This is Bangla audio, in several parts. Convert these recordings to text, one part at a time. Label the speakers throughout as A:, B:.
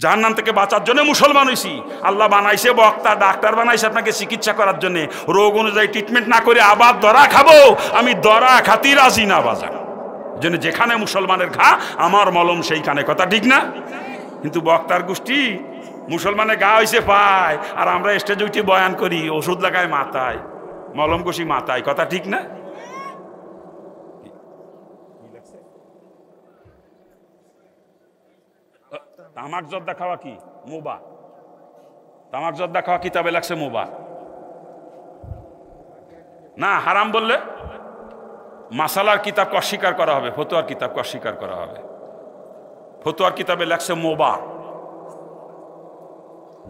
A: জাহান্নাম থেকে বাঁচার জন্য মুসলমান হইছি। আল্লাহ বানাইছে বক্তা, ডাক্তার বানাইছে আপনাকে চিকিৎসা করার জন্য। রোগ অনুযায়ী ট্রিটমেন্ট না করে আবার দরা খাবো, আমি দরা খাতি রাজি না বাজান। জন্য যেখানে মুসলমানের ঘা আমার মলম সেইখানে, কথা ঠিক না? কিন্তু বক্তার গোষ্ঠী মুসলমানের গা হইছে পায়, আর আমরা স্টেজে উঠে বয়ান করি ওষুধ লাগায় মাথায়, মলম কষি মাথায়, কথা ঠিক না? তামাক জর্দা খাওয়া কি মুবা? তামাক জর্দা খাওয়া কিতাবে লাগছে মুবা না, হারাম বললে মাসালার কিতাবকে অস্বীকার করা হবে, ফতোয়ার কিতাবকে অস্বীকার করা হবে। ফতোয়ার কিতাবে লাগছে মোবা,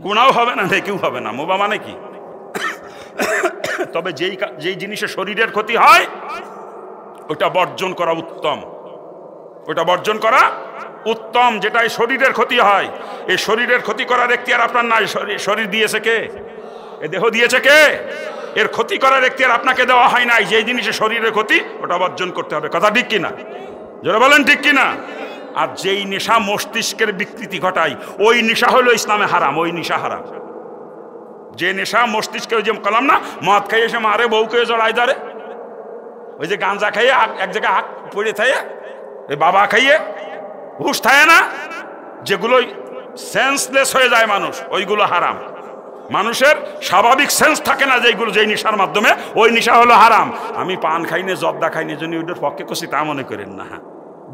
A: গুনাও হবে না, নেকিও হবে না। মোবা মানে কি? তবে যেই জিনিসে শরীরের ক্ষতি হয় ওটা বর্জন করা উত্তম, ওটা বর্জন করা উত্তম। যেটা এই শরীরের ক্ষতি হয়, এই শরীরের ক্ষতি করার এখতিয়ার আপনার নাই। শরীর দিয়েছে কে? এ দেহ দিয়েছে কে? এর ক্ষতি করার এখতিয়ার আপনাকে দেওয়া হয় নাই। যেই জিনিসে শরীরের ক্ষতি ওটা বর্জন করতে হবে, কথা ঠিক কিনা? যারা বলেন ঠিক কিনা? আর যেই নেশা মস্তিষ্কের বিকৃতি ঘটায় ওই নেশা হলো ইসলামে হারাম, ওই নেশা হারাম। যে নেশা মস্তিষ্কে, ওই যে কলাম না, মদ খাইয়ে এসে মারে বউকে জড়াই ধরে, ওই যে গাঁজা খাইয়ে এক জায়গায় হাত পড়ে থাকে, ওই বাবা খাইয়ে হুশ থাকে না, যেগুলো সেন্সলেস হয়ে যায় মানুষ, ওইগুলো হারাম। মানুষের স্বাভাবিক সেন্স থাকে না যেগুলো, যেই নেশার মাধ্যমে, ওই নেশা হলো হারাম। আমি পান খাইনে, জর্দা খাইনে, জন্য ওইটার পক্ষে কষি তা মনে করেন না। হ্যাঁ,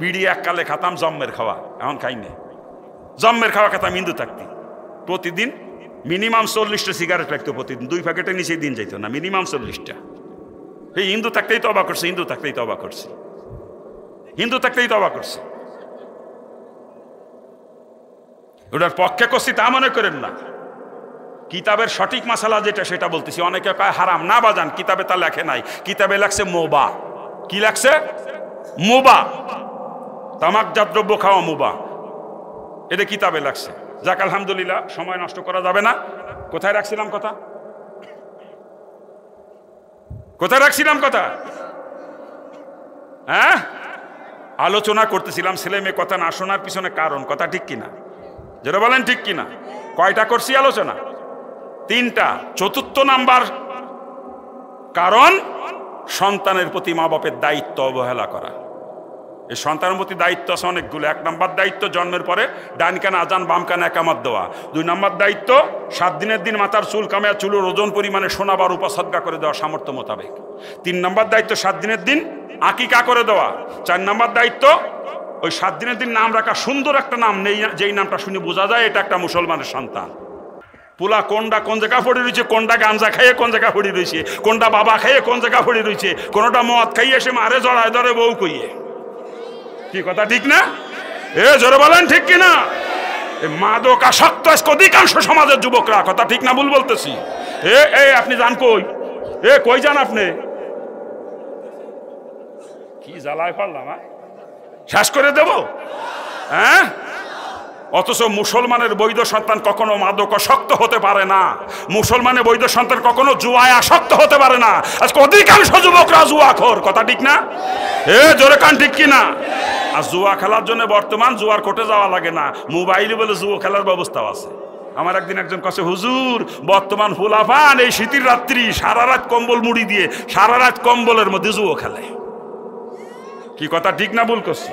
A: বিড়ি এককালে খাতাম, জম্মের খাওয়া এখন খাইনে। জম্মের খাওয়া খাতাম হিন্দু থাকতি, প্রতিদিন মিনিমাম 40টা সিগারেট লাগতো প্রতিদিন, 2 প্যাকেটের নিচে দিন যাইতো না, মিনিমাম 40টা। এই হিন্দু থাকতেই তো অবাক করছে, হিন্দু থাকতেই তো অবাক করছে, হিন্দু থাকতেই তো অবাক করছে। ওটার পক্ষে করছি তা মনে করেন না। কিতাবের সঠিক মাসালা যেটা সেটা বলতেছি। অনেকে কয় হারাম, না বাজান, কিতাবে তা লেখে নাই। কিতাবে লাগছে মোবা। কি লাগছে? মোবা। তামাকজাত দ্রব্য খাওয়া মোবা, এটা কিতাবে লাগছে। যাক, আলহামদুলিল্লাহ, সময় নষ্ট করা যাবে না। কোথায় রাখছিলাম কথা? কোথায় রাখছিলাম কথা? হ্যাঁ, আলোচনা করতেছিলাম ছেলে মেয়ে কথা না শোনার পিছনে কারণ, কথা ঠিক কিনা? যেটা বলেন ঠিক কিনা? কয়টা করছি আলোচনা? 3টা। 4র্থ নাম্বার কারণ সন্তানের প্রতি মা বাপের দায়িত্ব অবহেলা করা। এই সন্তানের প্রতি দায়িত্ব আছে অনেকগুলো। 1 নাম্বার দায়িত্ব জন্মের পরে ডান কানে আজান, বাম কানে একামত দেওয়া। 2 নাম্বার দায়িত্ব 7 দিনের দিন মাথার চুল কামায়া চুলের ওজন পরিমাণে সোনা বা রূপা সদকা করে দেওয়া সামর্থ্য মোতাবেক। 3 নাম্বার দায়িত্ব 7 দিনের দিন আকিকা করে দেওয়া। 4 নাম্বার দায়িত্ব ওই 7 দিনের দিন নাম রাখা, সুন্দর একটা নাম নেই, যেই নামটা শুনে বোঝা যায় এটা একটা মুসলমানের সন্তান। পোলা কোনটা কোন জায়গা পড়ে রয়েছে, কোনটা গাঞ্জা খাইয়ে কোন জায়গা পড়ে রয়েছে, কোনটা বাবা খাইয়ে কোন জায়গা পড়ে রয়েছে, কোনটা মদ খাইয়ে এসে মারে জড়ায় ধরে বউ কইয়ে। কি কথা ঠিক না? এ জোরে বলেন ঠিক কিনা? মাদকাসক্ত অধিকাংশ সমাজের যুবকরা, কথা ঠিক না ভুল বলতেছি? আপনি যান কই? কই যান আপনি? কি জ্বালায় পারলাম, শেষ করে দেব? হ্যাঁ, অথচ মুসলমানের বৈধ সন্তান কখনো মাদকাসক্ত হতে পারে না। মুসলমানের বৈধ সন্তান কখনো জুয়ায় আসক্ত হতে পারে না। আজকে অধিকাংশ যুবকরা জুয়াখোর, কথা ঠিক না? জোরে কান ঠিক কিনা? আর জুয়া খেলার জন্য বর্তমান জুয়ার কোর্টে যাওয়া লাগে না, মোবাইলে বলে জুয়া খেলার ব্যবস্থাও আছে। আমার একদিন একজন কাছে, হুজুর বর্তমান ফুলাফান এই শীতের রাত্রি সারা রাত কম্বল মুড়ি দিয়ে সারা রাত কম্বলের মধ্যে জুয়া খেলে। কি কথা ঠিক না ভুল করছি?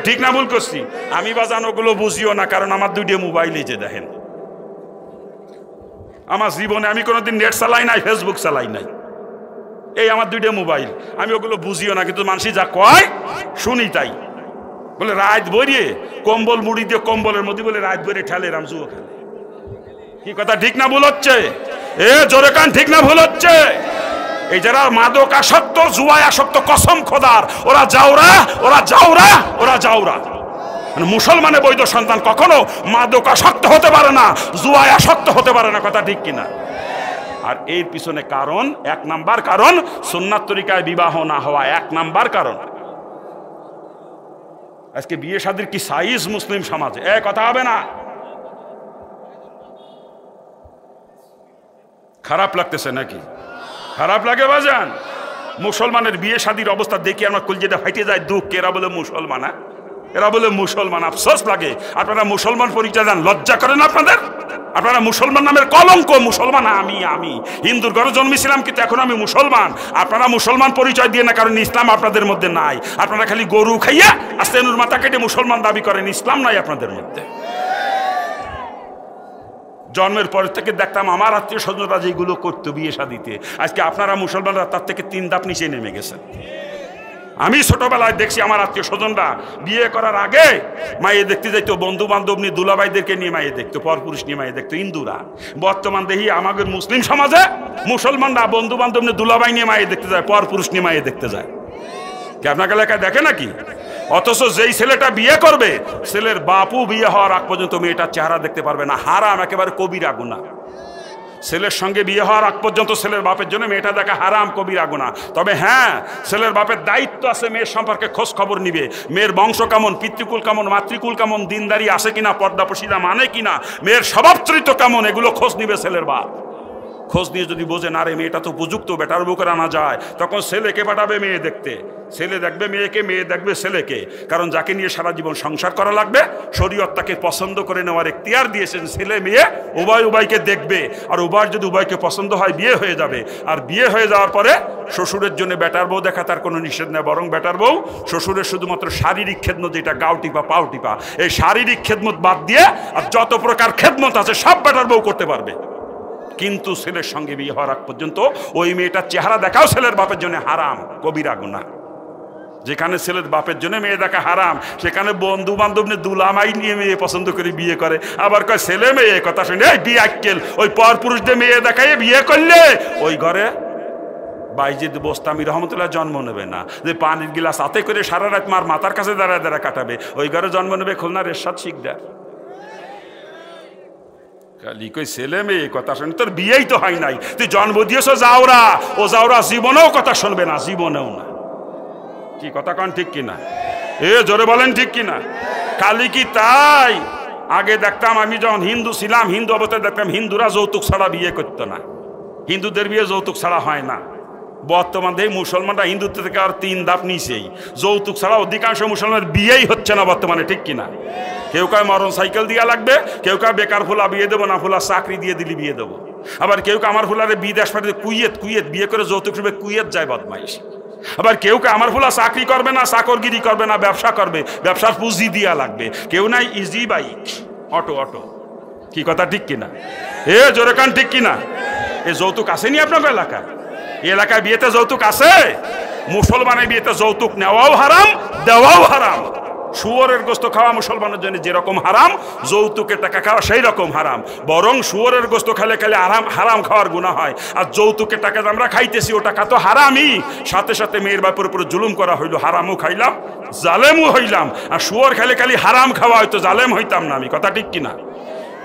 A: ঠিক না ভুল করছি? আমি বাজান ওগুলো বুঝিও না, কারণ আমার 2টা মোবাইল এই যে দেখেন। আমার জীবনে আমি কোনোদিন নেট চালাই নাই, ফেসবুক চালাই নাই, এই আমার 2টা মোবাইল। আমি ওগুলো বুঝিও না, কিন্তু মানুষ যা কয় শুনি তাই। বলে রাত ভরিয়ে কম্বল মুড়ি দিয়ে কম্বলের মধ্যে বলে রাত ভরে ঠেলে রাম জুয়ো খেলে। কি কথা ঠিক না ভুল হচ্ছে? জোরে কান ঠিক না ভুল হচ্ছে? এই যারা মাদক আসক্ত, জুয়ায় আসক্ত, কসম খোদার ওরা জাউরা, ওরা জাউরা, ওরা জাউরা। মানে মুসলমানের বৈধ সন্তান কখনো মাদক আসক্ত হতে পারে না, জুয়ায় আসক্ত হতে পারে না, কথা ঠিক কিনা? আর এর পিছনে কারণ, 1 নাম্বার কারণ সুন্নাত তরিকায় বিবাহ না হওয়া, 1 নাম্বার কারণ। আজকে বিয়ে শাদীর কি সাইজ মুসলিম সমাজে, কথা হবে না? খারাপ লাগতেছে নাকি? খারাপ লাগে বাজান? মুসলমানের বিয়ে শাদীর অবস্থা দেখি আমার কলিজাটা ফাইটে যায় দুঃখ। এরা বলে মুসলমান, এরা বলে মুসলমান। আফসোস লাগে, আপনারা মুসলমান পরিচয় দেন, লজ্জা করেন আপনাদের? আপনারা মুসলমান নামের কলঙ্ক। মুসলমান আমি হিন্দুর ঘরে জন্মেছিলাম, কিন্তু এখন আমি মুসলমান। আপনারা মুসলমান পরিচয় দিয়ে না, কারণ ইসলাম আপনাদের মধ্যে নাই। আপনারা খালি গরু খাইয়া আস্তেনুর মাথা কেটে মুসলমান দাবি করেন, ইসলাম নাই আপনাদের মধ্যে। জন্মের পর থেকে দেখতাম আমার আত্মীয় স্বজনরা যেগুলো করতো বিয়ে শাদিতে, আজকে আপনারা মুসলমানরা তার থেকে 3 ধাপ নিচে নেমে গেছেন। আমি ছোটবেলায় দেখছি আমার আত্মীয় স্বজনরা বিয়ে করার আগে মায়ে দেখতে যাইতো, বন্ধু বান্ধব নিয়ে দুলাভাইদেরকে নিয়ে মায়ে দেখতো, পরপুরুষ নিয়ে মায়ে দেখতো হিন্দুরা। বর্তমান দেখি আমাদের মুসলিম সমাজে মুসলমানরা বন্ধু বান্ধব নিয়ে দুলাভাই নিয়ে মায়ে দেখতে যায়, পরপুরুষ নিয়ে মায়ে দেখতে যায়। কি আপনাকে এলাকায় দেখে নাকি? অথচ যেই ছেলেটা বিয়ে করবে, ছেলের বাপু বিয়ে হওয়ার আগ পর্যন্ত মেয়েটার চেহারা দেখতে পারবে না। হারাম, একেবারে কবিরা গুনাহ। ছেলের সঙ্গে বিয়ে হওয়ার আগ পর্যন্ত ছেলের বাপের জন্য মেয়েটা দেখা হারাম, কবিরা গুনাহ। তবে হ্যাঁ, ছেলের বাপের দায়িত্ব আছে মেয়ের সম্পর্কে খোঁজ খবর নিবে। মেয়ের বংশ কেমন, পিতৃকুল কেমন, মাতৃকুল কেমন, দিনদারি আছে কিনা, পর্দা পশিদা মানে কিনা, মেয়ের স্বভাব চরিত্র কেমন, এগুলো খোঁজ নিবে ছেলের বাপ। খোঁজ নিয়ে যদি বোঝে না রে মেয়েটা তো উপযুক্ত, বেটার বউ করে আনা যায়, তখন ছেলেকে পাঠাবে মেয়ে দেখতে। ছেলে দেখবে মেয়েকে, মেয়ে দেখবে ছেলেকে। কারণ যাকে নিয়ে সারা জীবন সংসার করা লাগবে, শরীয়ত তাকে পছন্দ করে নেওয়ার এখতিয়ার দিয়েছেন। ছেলে মেয়ে উভয় উভয়কে দেখবে, আর উভয় যদি উভয়কে পছন্দ হয় বিয়ে হয়ে যাবে। আর বিয়ে হয়ে যাওয়ার পরে শ্বশুরের জন্য বেটার বউ দেখা তার কোনো নিষেধ নেই, বরং বেটার বউ শ্বশুরের শুধুমাত্র শারীরিক খেদমত, যেটা গাও টিপা পাও টিপা, এই শারীরিক খেদমত বাদ দিয়ে আর যত প্রকার খেদমত আছে সব বেটার বউ করতে পারবে। কিন্তু ছেলের সঙ্গে বিয়ে হওয়ার আগ পর্যন্ত ওই মেয়েটার চেহারা দেখাও ছেলের বাপের জন্য হারাম, কবিরা গুনাহ। যেখানে ছেলের বাপের জন্য মেয়ে দেখা হারাম, সেখানে বন্ধু বান্ধব নিয়ে দুলামাই নিয়ে মেয়ে পছন্দ করে বিয়ে করে। আবার কয় ছেলে মেয়ে কথা শুনে বিয়ে আক্কেল, ওই পর পুরুষদের মেয়ে দেখাই বিয়ে করলে ওই ঘরে বাইজিদ বোস্তামি রহমতুল্লাহ জন্ম নেবে না। যে পানির গিলাস হাতে করে সারা রাত মার মাথার কাছে দাঁড়ায় দাঁড়া কাটাবে, ওই ঘরে জন্ম নেবে খুলনার এরশাদ শিকদার। খালি কই ছেলে মেয়ে কথা শুনে, তোর বিয়েই তো হয় নাই, তুই জন্ম দিয়েছ যাওরা। ও যাওরা জীবনেও কথা শুনবে না, জীবনেও না। কি কথা কন ঠিক কিনা? জোরে বলেন ঠিক কিনা? খালি কি তাই? আগে দেখতাম, আমি যখন হিন্দু ছিলাম, হিন্দু অবস্থায় দেখতাম হিন্দুরা যৌতুক ছাড়া বিয়ে করতো না। হিন্দুদের বিয়ে যৌতুক ছাড়া হয় না। বর্তমান দেখি মুসলমানরা হিন্দুত্ব থেকে আর 3 ধাপ নিচেই, যৌতুক ছাড়া অধিকাংশ মুসলমানের বিয়েই হচ্ছে না বর্তমানে, ঠিক কিনা? কেউ কয় মরণ সাইকেল দিয়া লাগবে, কেউ কয় বেকার ফুলা বিয়ে দেবো না, ফুলা চাকরি দিয়ে দিলি বিয়ে দেবো। আবার কেউ আমার ফুলারে বিদেশ পাঠিয়ে কুয়েত বিয়ে করে যৌতুক হিসেবে কুয়েত যায় বদমাইশ। আবার কেউ আমার ফুলা চাকরি করবে না, চাকরগিরি করবে না, ব্যবসা করবে, ব্যবসার পুঁজি দিয়া লাগবে। কেউ নাই ইজি বাইক, অটো। কি কথা ঠিক কিনা? জোরে কান ঠিক কিনা? এ যৌতুক আসেনি আপনার এলাকায়? এই এলাকায় বিয়েতে যৌতুক আছে? মুসলমানের বিয়েতে যৌতুক নেওয়াও হারাম, দেওয়াও হারাম। শুয়োরের গোস্ত খাওয়া মুসলমানের জন্য যেরকম হারাম, যৌতুকের টাকা খাওয়া সেই রকম হারাম। বরং শুয়োরের গোস্ত খেলে হারাম খাওয়ার গুনাহ হয়। আর যৌতুকের টাকা আমরা খাইতেছি, ও টাকা তো হারামই। সাথে সাথে মেয়ের বাপের উপরে জুলুম করা হইলো, হারামও খাইলাম, জালেমও হইলাম। আর শুয়োর খাইলে খালি হারাম খাওয়া হয়তো, জালেম হইতাম না আমি। কথা ঠিক কিনা?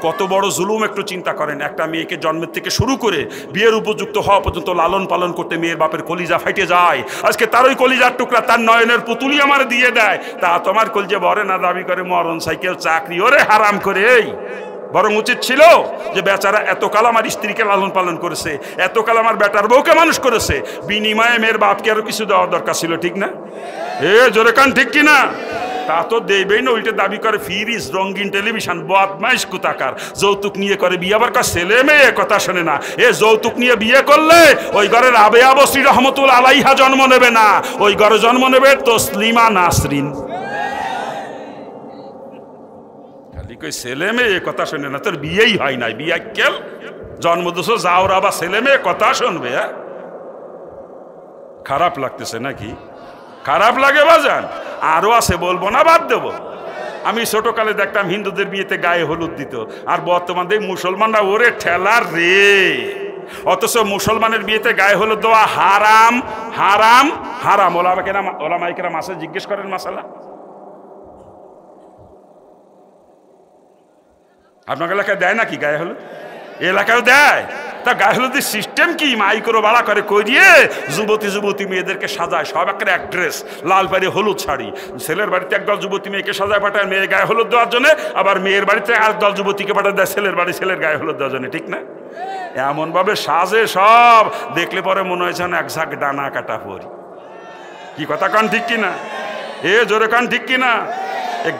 A: কত বড় জুলুম একটু চিন্তা করেন। একটা মেয়েকে জন্মের থেকে শুরু করে বিয়ের উপযুক্ত হওয়া পর্যন্ত লালন পালন করতে মেয়ের বাপের কলিজা ফাইটে যায়। আজকে তার ওই কলিজার টুকরা তার নয়নের পুতুলি আমার দিয়ে দেয়, তা তোমার কলিজা বরে না দাবি করে মরণ সাইকেল চাকরি, ওরে হারাম করে। বরং উচিত ছিল যে বেচারা এতকাল আমার স্ত্রীকে লালন পালন করেছে, এতকাল আমার বেটার বউকে মানুষ করেছে, বিনিময়ে মেয়ের বাপকে আরো কিছু দেওয়ার দরকার ছিল, ঠিক না? জোরে কান ঠিক কিনা? তা তো দেবেই না, উল্টে দাবি করে ফ্রিজ, রঙিন টেলিভিশন, বদমাইশ কুতাকার। যৌতুক নিয়ে করে বিয়ে, আবার ছেলে মেয়ে কথা শোনে না। যৌতুক নিয়ে বিয়ে করলে ওই ঘরের রাবেয়া বসরি রহমতুল্লাহ আলাইহা জন্ম নেবে না, ওই ঘরে জন্ম নেবে তসলিমা নাসরিন। খালি কই ছেলে মেয়ে কথা শোনে না, তোর বিয়েই হয় নাই, বিয়ে কেল জন্ম দিছ যাওরা বা ছেলে মেয়ে কথা শুনবে? খারাপ লাগতেছে নাকি? খারাপ লাগে বাজান? আরো আছে, বলবো না, বাদ দেবো। আমি ছোটকালে দেখতাম হিন্দুদের বিয়েতে গায়ে হলুদ দিত, আর বর্তমান দেখ মুসলমানরা ওরে ঠেলার রে। অথচ মুসলমানের বিয়েতে গায়ে হলুদ দেওয়া হারাম, হারাম, হারাম। ওলামাইকেরা মাসে জিজ্ঞেস করেন মাসালা। আপনার এলাকায় দেয় নাকি গায়ে হলুদ? এলাকায় দেয়। তা গায়ে হলুদের সিস্টেম কি? মাইক্রো ভাড়া করে করিয়ে যুবতী মেয়েদেরকে সাজায়, সব একটা অ্যাড্রেস, লাল পাড়ি হলুদ শাড়ি। ছেলের বাড়িতে একদল যুবতী মেয়েকে সাজায় পাঠায় মেয়ে গায়ে হলুদ দেওয়ার জন্য, আবার মেয়ের বাড়িতে একদল যুবতীকে পাঠায় দেয় ছেলের বাড়ি ছেলের গায়ে হলুদ দেওয়ার জন্য, ঠিক না? এমন ভাবে সাজে সব, দেখলে পরে মনে হয়েছে না এক ঝাঁক ডানা কাটা পরি। কি কথা কান ঠিক কিনা? জোরে কান ঠিক কিনা?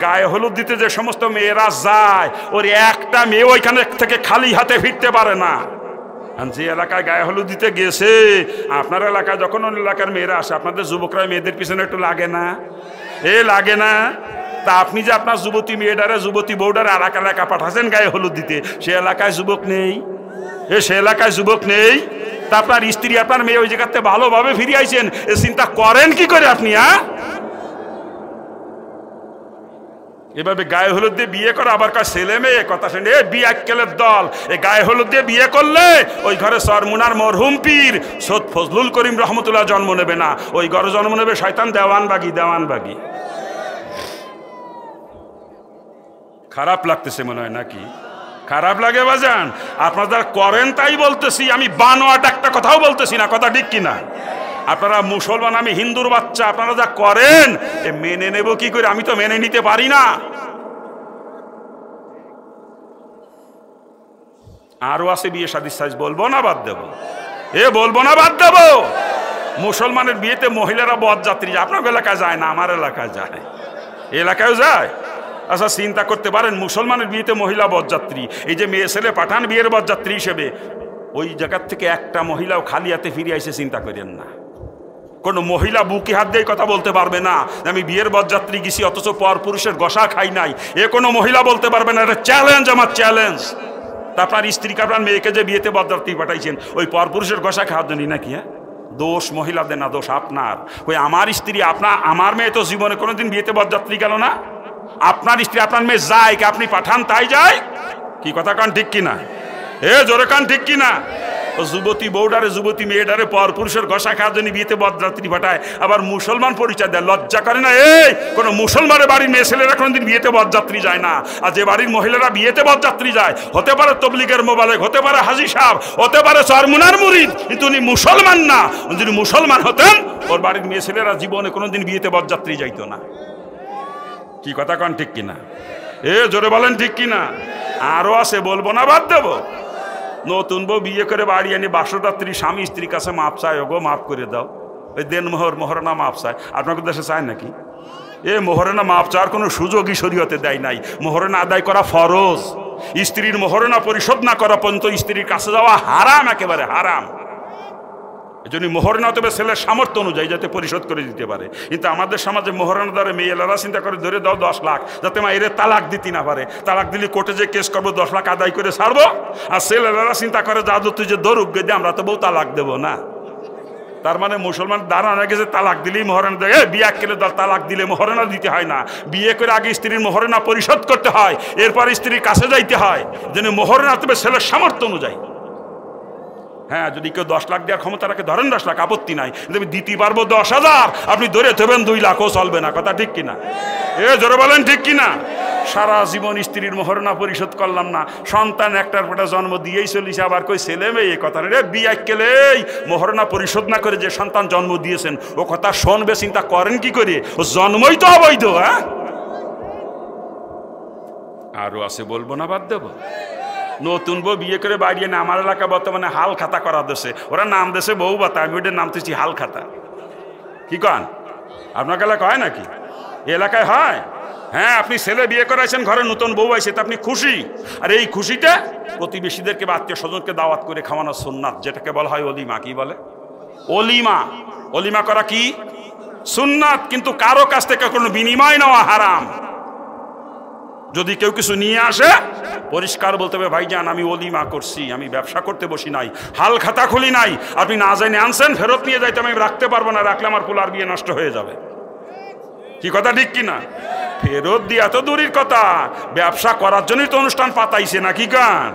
A: গায়ে হলুদ দিতে যে সমস্ত মেয়েরা যায়, ওর একটা মেয়ে ওইখানে থেকে খালি হাতে ফিরতে পারে না। যে এলাকায় গায়ে হলুদ দিতে গেছে, আপনার এলাকায় যখন অন্য এলাকার মেয়েরা আসে, আপনাদের যুবকরা মেয়েদের পিছনে একটু লাগে না? লাগে না? তা আপনি যে আপনার যুবতী মেয়েটারে, যুবতী বউটারে আর এক এলাকা পাঠাচ্ছেন গায়ে হলুদ দিতে, সে এলাকায় যুবক নেই? সে এলাকায় যুবক নেই? তা আপনার স্ত্রী, আপনার মেয়ে ওই জায়গাতে ভালোভাবে ফিরে আইছেন, এ চিন্তা করেন কি করে আপনি? এভাবে গায়ে হলুদ দিয়ে বিয়ে করে আবার কয় ছেলে মেয়ে, কথা শুনে বিয়ে আক্কেলের দল। এই গায়ে হলুদ দিয়ে বিয়ে করলে ওই ঘরে চরমুনার মরহুম পীর সৈয়দ ফজলুল করিম রহমতুল্লাহ জন্ম নেবে না, ওই ঘরে জন্ম নেবে শয়তান দেওয়ানবাগি। দেওয়ানবাগি খারাপ লাগতেছে মনে হয় নাকি? খারাপ লাগে বাজান? আপনারা করেন তাই বলতেছি, আমি বানোয়াট একটা কথাও বলতেছি না, কথা ঠিক কিনা? আপনারা মুসলমান, আমি হিন্দুর বাচ্চা, আপনারা যা করেন মেনে নেব কি করে? আমি তো মেনে নিতে পারি না। আরো আছে বিয়ে শাদীর সাইজ, বলবো না বাদ দেবো? বলবো না বাদ দেবো? মুসলমানের বিয়েতে মহিলারা বরযাত্রী যায়, আপনার এলাকায় যায় না, আমার এলাকায় যায়, এলাকায়ও যায়। আচ্ছা চিন্তা করতে পারেন, মুসলমানের বিয়েতে মহিলা বরযাত্রী, এই যে মেয়ে ছেলে পাঠান বিয়ের বরযাত্রী হিসেবে, ওই জায়গার থেকে একটা মহিলাও খালি হাতে ফিরে আইসে চিন্তা করেন না। কোনো মহিলা বুকে হাত দিয়ে কথা বলতে পারবে না আমি বিয়ের বরযাত্রী গেছি অথচ পর পুরুষের গোসা খাই নাই, কোনো মহিলা বলতে পারবে না। এটা চ্যালেঞ্জ, আমার চ্যালেঞ্জ। তারপর স্ত্রীকে, আপনার মেয়েকে যে বিয়েতে বরযাত্রী পাঠাইছেন ওই পর পুরুষের গোসা খাওয়ার জন্যই নাকি? দোষ মহিলাদের না, দোষ আপনার। ওই আমার স্ত্রী, আমার মেয়ে তো জীবনে কোনোদিন বিয়েতে বরযাত্রী গেল না। আপনার স্ত্রী, আপনার মেয়ে যায় কি আপনি পাঠান তাই যায়? কি কথা কান ঠিক কিনা? জোরে কান ঠিক কিনা? যুবতী বউডারে, যুবতী মেয়েটারে পর পুরুষের ঘষা খাওয়ার জন্য বিয়েতে বরযাত্রী পাঠায়, আবার মুসলমান পরিচয় দেয়। লজ্জা করে না? কোন মুসলমানের বাড়ির মেয়ে ছেলেরা কোনোদিন বিয়েতে বরযাত্রী যায় না। আর যে বাড়ির মহিলারা বিয়েতে বরযাত্রী যায়, হতে পারে তবলিগের মোবালেক, হতে পারে হাজী সাহেব, হতে পারে চরমুনার মুরিদ, কিন্তু উনি মুসলমান না। যদি মুসলমান হতেন, ওর বাড়ির মেয়ে ছেলেরা জীবনে কোনোদিন বিয়েতে বরযাত্রী যাইতো না। কি কথা কন ঠিক কিনা? জোরে বলেন ঠিক কিনা? আরো আছে, বলবো না বাদ দেবো? নতুন বউ বিয়ে করে বাড়ি আনি বাসরাত্রি স্বামী স্ত্রীর কাছে মাপ চায়, ওগো মাফ করে দাও, ওই দেন মোহরানা মাপ চায়। আপনাদের দেশে চায় নাকি? মোহরানা মাপ চাওয়ার কোনো সুযোগই শরীয়তে দেয় নাই। মোহরানা আদায় করা ফরজ। স্ত্রীর মোহরানা পরিশোধ না করা পর্যন্ত স্ত্রীর কাছে যাওয়া হারাম, একেবারে হারাম। এজন্য মোহরানা তবে ছেলের সামর্থ্য অনুযায়ী যাতে পরিশোধ করে দিতে পারে। কিন্তু আমাদের সমাজে মোহরানা দ্বারা মেয়েরা চিন্তা করে ধরে দাও 10 লাখ, যাতে মা এর তালাক দিতে না পারে। তালাক দিলে কোর্টে যে কেস করবো 10 লাখ আদায় করে ছাড়বো। আর ছেলেরা চিন্তা করে যাদু তুই যে দরুক দিয়ে আমরা তো বউ তালাক দেবো না। তার মানে মুসলমান দাঁড়ানো গেছে তালাক দিলেই মোহরানা দেয়। বিয়ে কেলে তালাক দিলে মোহরানা দিতে হয় না, বিয়ে করে আগে স্ত্রীর মোহরানা পরিশোধ করতে হয়, এরপর স্ত্রীর কাছে যাইতে হয়। যেন মোহরানা তবে ছেলের সামর্থ্য অনুযায়ী। হ্যাঁ, যদি কেউ 10 লাখ দেওয়ার ক্ষমতা রাখে ধরেন 10 লাখ, আপত্তি নাই। কিন্তু আমি দিতে পারবো 10,000, আপনি ধরে থবেন 2 লাখও চলবে না। কথা ঠিক কিনা? জোরে বলেন ঠিক কিনা? সারা জীবন স্ত্রীর মোহরানা পরিশোধ করলাম না, সন্তান একটার পর জন্ম দিয়েই চলিছে, আবার কই ছেলে মেয়ে কথা রে বিয়ে কেলে মোহরানা পরিশোধ না করে যে সন্তান জন্ম দিয়েছেন ও কথা শুনবে, চিন্তা করেন কি করে? ও জন্মই তো অবৈধ। আরো আছে, বলবো না বাদ দেবো? নতুন বউ বিয়ে করে বাড়ি এনে আমার এলাকা বর্তমানে হাল খাতা করা দেশে, ওরা নাম দেশে বউ বাতা, আমি ওটার নাম দিচ্ছি হাল খাতা। কি কন? আপনার এলাকা হয় নাকি? এলাকায় হয়। হ্যাঁ, আপনি ছেলে বিয়ে করাইছেন, ঘরে নতুন বউ আইছে, তা আপনি খুশি। আর এই খুশিতে প্রতিবেশীদেরকে বা আত্মীয় স্বজনকে দাওয়াত করে খাওয়ানো সুন্নাত, যেটাকে বলা হয় অলিমা। কি বলে? অলিমা। অলিমা করা কি সুন্নাত, কিন্তু কারো কাছ থেকে কোনো বিনিময় নেওয়া হারাম। যদি কেউ কিছু নিয়ে আসে পরিষ্কার বলতে হবে, ভাইজান আমি অলিমা করছি, আমি ব্যবসা করতে বসি নাই, হাল খাতা খুলি নাই, আপনি না জেনে আনছেন, ফেরত নিয়ে যাইতে আমি রাখতে পারবো না, রাখলে আমার পোলার বিয়ে নষ্ট হয়ে যাবে। কি কথা ঠিক কিনা? ফেরত দিয়া তো দূরের কথা, ব্যবসা করার জন্যই তো অনুষ্ঠান পাতাইছে নাকি গান?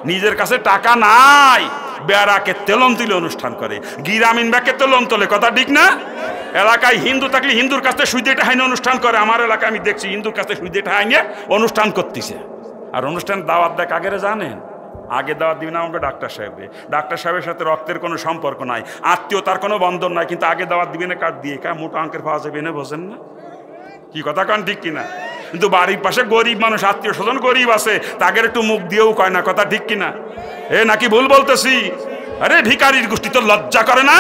A: নিজের কাছে টাকা নাই, বেড়াকে তেলন তুলে অনুষ্ঠান করে, গিরামিন ব্যাকে তেলন তোলে। কথা ঠিক না? এলাকায় হিন্দু থাকলে হিন্দুর কাছে সুইদে ঠাইনে অনুষ্ঠান করে। আমার এলাকায় আমি দেখছি হিন্দুর কাছে সুইদে ঠাইনে অনুষ্ঠান করতেছে। আর অনুষ্ঠান দাওয়াত দেয় কাগেরে জানেন? আগে দাওয়াত দিবে না আমাকে ডাক্তার সাহেবরে। ডাক্তার সাহেবের সাথে রক্তের কোনো সম্পর্ক নাই, আত্মীয়তার কোনো বন্ধন নাই, কিন্তু আগে দাওয়াত দিবে না কার্ড দিয়ে, মোটা অঙ্কের পাওয়া যাবে না, বোঝেন না? কি কথা কান ঠিক কিনা? কিন্তু বাড়ির পাশে গরিব মানুষ, আত্মীয় স্বজন গরিব আছে, তাদের একটু মুখ দিয়েও কয় না। কথা ঠিক কিনা? নাকি ভুল বলতেছি? আরে ভিকারির গোষ্ঠী তো লজ্জা করে না?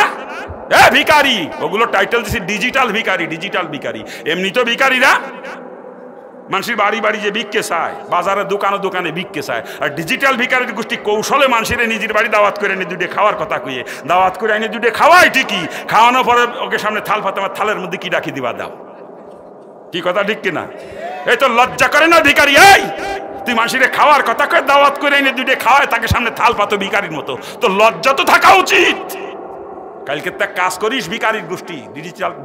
A: ভিকারি, ওগুলো টাইটেল দিছি ডিজিটাল ভিকারি। ডিজিটাল ভিকারি, এমনি তো ভিকারিরা। মানুষের বাড়ি বাড়ি যে ভিক্ষে চায়, বাজারে দোকানে দোকানে ভিক্ষে চায়। আর ডিজিটাল ভিকারির গোষ্ঠী কৌশলে মানুষের নিজের বাড়ি দাওয়াত করে এনে দুটে খাওয়ার কথা কইয়ে দাওয়াত করে এনে দুটে খাওয়াই ঠিকই, খাওয়ানোর পরে ওকে সামনে থাল পাতে আমার থালের মধ্যে কি রাখি দিবা দাও। কি কথা ঠিক কিনা? এই তো লজ্জা করে না ভিকারি? এই তুই মানুষের খাওয়ার কথা কয়ে দাওয়াত করে এনে দুটে খাওয়ায়, তাকে সামনে থাল পাতো ভিকারির মতো, তো লজ্জা তো থাকা উচিত। কালকে তা কাজ করিস ভিকারির গোষ্ঠী,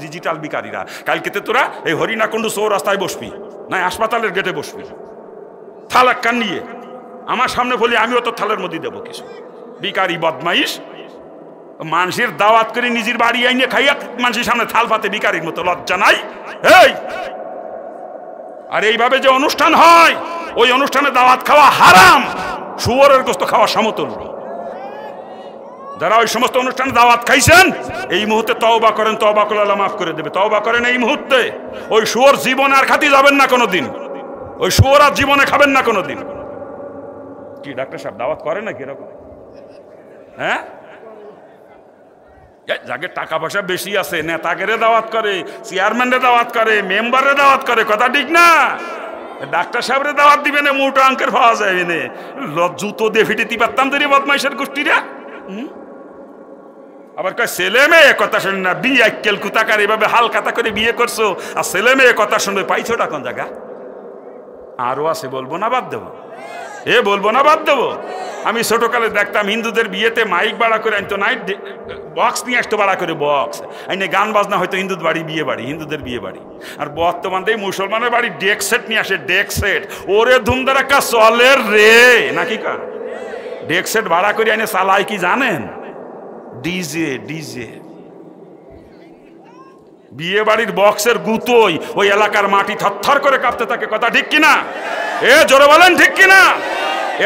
A: ডিজিটাল ভিকারিরা, কালকে তোরা এই হরিণাকুণ্ডু চৌরাস্তায় বসবি, না হাসপাতালের গেটে বসবি থাল এক কান নিয়ে, আমার সামনে বলি আমিও তো থালের মধ্যে দেবো কিছু। ভিকারি বদমাইশ, মানুষের দাওয়াত করে নিজের বাড়ি আইনে খাইয়া মানুষের সামনে থাল পাতে ভিকারির মতো, লজ্জা নাই? এই আর এইভাবে যে অনুষ্ঠান হয়, ওই অনুষ্ঠানে দাওয়াত খাওয়া হারাম, শুয়োরের গোশত খাওয়া সমতুল্য। যারা ওই সমস্ত অনুষ্ঠানে দাওয়াত খাইছেন এই মুহূর্তে তওবা করেন, তওবা করলে আল্লাহ মাফ করে দেবে। তওবা করেন এই মুহূর্তে। ওই শুয়োর জীবনে আর খাতি যাবেন না কোনোদিন, ওই শুয়োর আর জীবনে খাবেন না কোনোদিন। কি ডাক্তার সাহেব দাওয়াত করে না কিরকম? হ্যাঁ, যাকে টাকা পয়সা বেশি আছে নেতাকে দাওয়াত করে, চেয়ারম্যানরে দাওয়াত করে, মেম্বারে দাওয়াত করে, কথা ঠিক না? ডাক্তার সাহেবরে দাওয়াত দিবে না, মোটা অঙ্কের পাওয়া যাবে না, জুতো দিয়ে ফিটিতে পারতাম তৈরি বদমাইশের গোষ্ঠীরা। আবার কয় ছেলে মেয়ে কথা শুনে না, বিয়ে আক্কেল কুতাকার এভাবে হালকাতা করে বিয়ে করছো, আর ছেলে মেয়ে কথা শুনবে, পাইছোটা কোন জায়গা? আরো আছে, বলবো না বাদ দেবো? বলবো না বাদ দেবো? আমি ছোটকালে দেখতাম হিন্দুদের বিয়েতে মাইক ভাড়া করে আনতো, নাই বক্স নিয়ে আসতো ভাড়া করে, বক্স আইনে গান বাজনা হয়তো হিন্দুদের বাড়ি বিয়ে বাড়ি, হিন্দুদের বিয়ে বাড়ি। আর বর্তমান এই মুসলমানের বাড়ি ডেক সেট নিয়ে আসে, ডেক সেট, ওরে ধুমধারাক্কা চলে রে, নাকি কা ডেক সেট ভাড়া করে আইনে চালাই কি জানেন? ডিজে। ডিজে বিয়ে বাড়ির বক্সের গুতোই ওই এলাকার মাটি থরথর করে কাঁপতে থাকে, কথা ঠিক কিনা? জোরে বলেন ঠিক কিনা?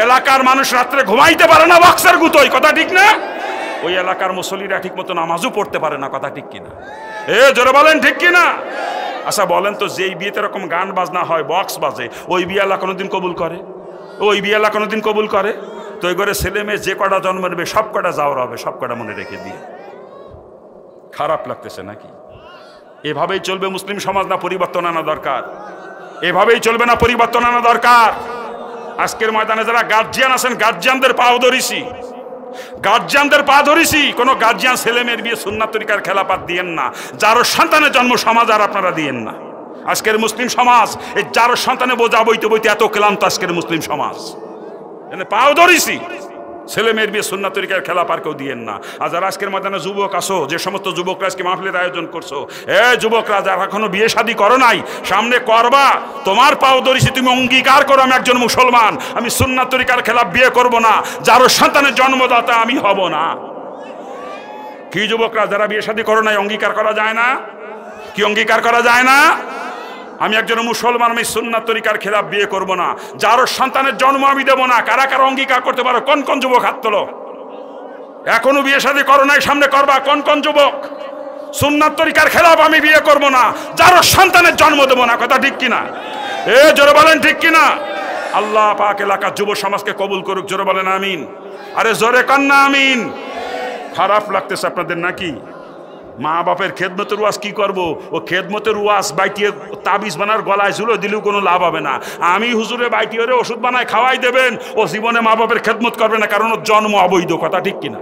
A: এলাকার মানুষ রাত্রে ঘুমাইতে পারে না বক্সের গুতোই, কথা ঠিক না? ওই এলাকার মুসল্লিরা ঠিক মতো নামাজও পড়তে পারে না, কথা ঠিক কিনা? জোরে বলেন ঠিক কিনা? আচ্ছা বলেন তো, যেই বিয়েতে এরকম গান বাজনা হয়, বক্স বাজে, ওই বিয়ে আল্লাহ কোনোদিন কবুল করে? ওই বিয়ে আল্লাহ কোনোদিন কবুল করে? তো ওই ঘরে ছেলে মেয়ে যে কটা জন্ম নেবে সব কটা যাওয়ার হবে, সব কটা মনে রেখে দিয়ে। খারাপ লাগতেছে নাকি? এভাবেই চলবে মুসলিম সমাজ, না পরিবর্তন আনা দরকার? এভাবেই চলবে না পরিবর্তন আনা দরকার? আজকের ময়দানে যারা গার্জিয়ান আছেন, গার্জিয়ানদের পা ধরিছি, গার্জিয়ানদের পা ধরিছি। কোন গার্জিয়ান ছেলে মেয়ের বিয়ে সুন্নাত তরিকার খেলাপাত দিয়েন না, যারো সন্তানের জন্ম সমাজ আর আপনারা দিয়েন না। আজকের মুসলিম সমাজ এই যারো সন্তানে বোঝা বইতে বইতে এত ক্লান্ত আজকের মুসলিম সমাজ, পাও ধরিছি। ছেলে মেয়ের বিয়ে সুন্নাত তরিকার খেলা পার্কেও দিয়েন না। আর যারা আজকের ময়দানে যুবক আসো, যে সমস্ত যুবকরা আজকে মাহফিলের আয়োজন করছো, যুবকরা যারা এখনো বিয়ে শাদী করো নাই, সামনে করবা, তোমার পাও ধরিছি, তুমি অঙ্গীকার করো আমি একজন মুসলমান, আমি সুন্নাত তরিকার খেলা বিয়ে করব না, যারো সন্তানের জন্মদাতা আমি হব না। কি যুবকরা যারা বিয়ে শাদী করো নাই, অঙ্গীকার করা যায় না? কি অঙ্গীকার করা যায় না? আমি একজন মুসলমান, আমি সুন্নাত তরিকার খেলাফ বিয়ে করব না, যারো সন্তানের জন্ম আমি দেব না। কারা কারা অঙ্গীকার করতে পারো? কোন কোন যুবক হাত তোলো। এখনো বিয়ে শাদী করো নাই, সামনে করবা, কোন কোন যুবক? সুন্নাত তরিকার খেলাফ আমি বিয়ে করব না, যারো সন্তানের জন্ম দেব না, কথা ঠিক কিনা? জোরে বলেন ঠিক কিনা? আল্লাহ পাক এলাকার যুব সমাজকে কবুল করুক, জোরে বলেন আমিন। আরে জোরে কান্না আমিন। খারাপ লাগতেছে আপনাদের নাকি? মা বাপের খেদমতের ওয়াজ কি করব? ও খেদমতের ওয়াজ বাইটিয়ে তাবিজ বানার গলায় ঝুলো দিলেও কোনো লাভ হবে না। আমি হুজুরে বাইটিয়ে ওষুধ বানায় খাওয়াই দেবেন, ও জীবনে মা বাপের খেদমত করবে না, কারণ ওর জন্ম অবৈধ, কথা ঠিক কিনা?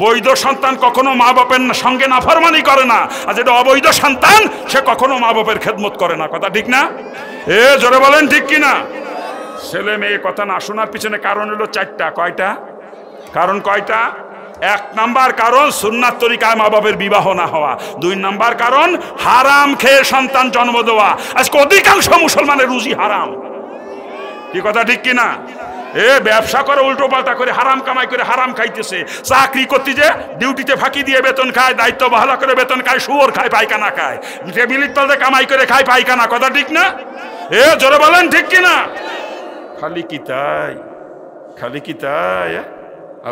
A: বৈধ সন্তান কখনো মা বাপের সঙ্গে নাফরমানি করে না, আর যেটা অবৈধ সন্তান সে কখনো মা বাপের খেদমত করে না, কথা ঠিক না? জোরে বলেন ঠিক কিনা? ছেলে মেয়ে কথা না শোনার পিছনে কারণ হলো চারটা। কয়টা কারণ? কয়টা? 1 নাম্বার কারণ সুন্নাত তরিকায় মা বাপের বিবাহ না হওয়া। 2 নাম্বার কারণ হারাম খেয়ে সন্তান জন্ম দেওয়া। আজকে অধিকাংশ মুসলমানের রুজি হারাম, কি কথা ঠিক কিনা? ব্যবসা করে উল্টো পাল্টা করে হারাম কামাই করে হারাম খাইতেছে। চাকরি করতে যে ডিউটিতে ফাঁকি দিয়ে বেতন খায়, দায়িত্ব বহালা করে বেতন খায়, শুয়োর খায়, পায়খানা খায়, টেবিলের তলে কামাই করে খায় পায়খানা, কথা ঠিক না? জোরে বলেন ঠিক কিনা? খালি কি তাই? খালি কি তাই?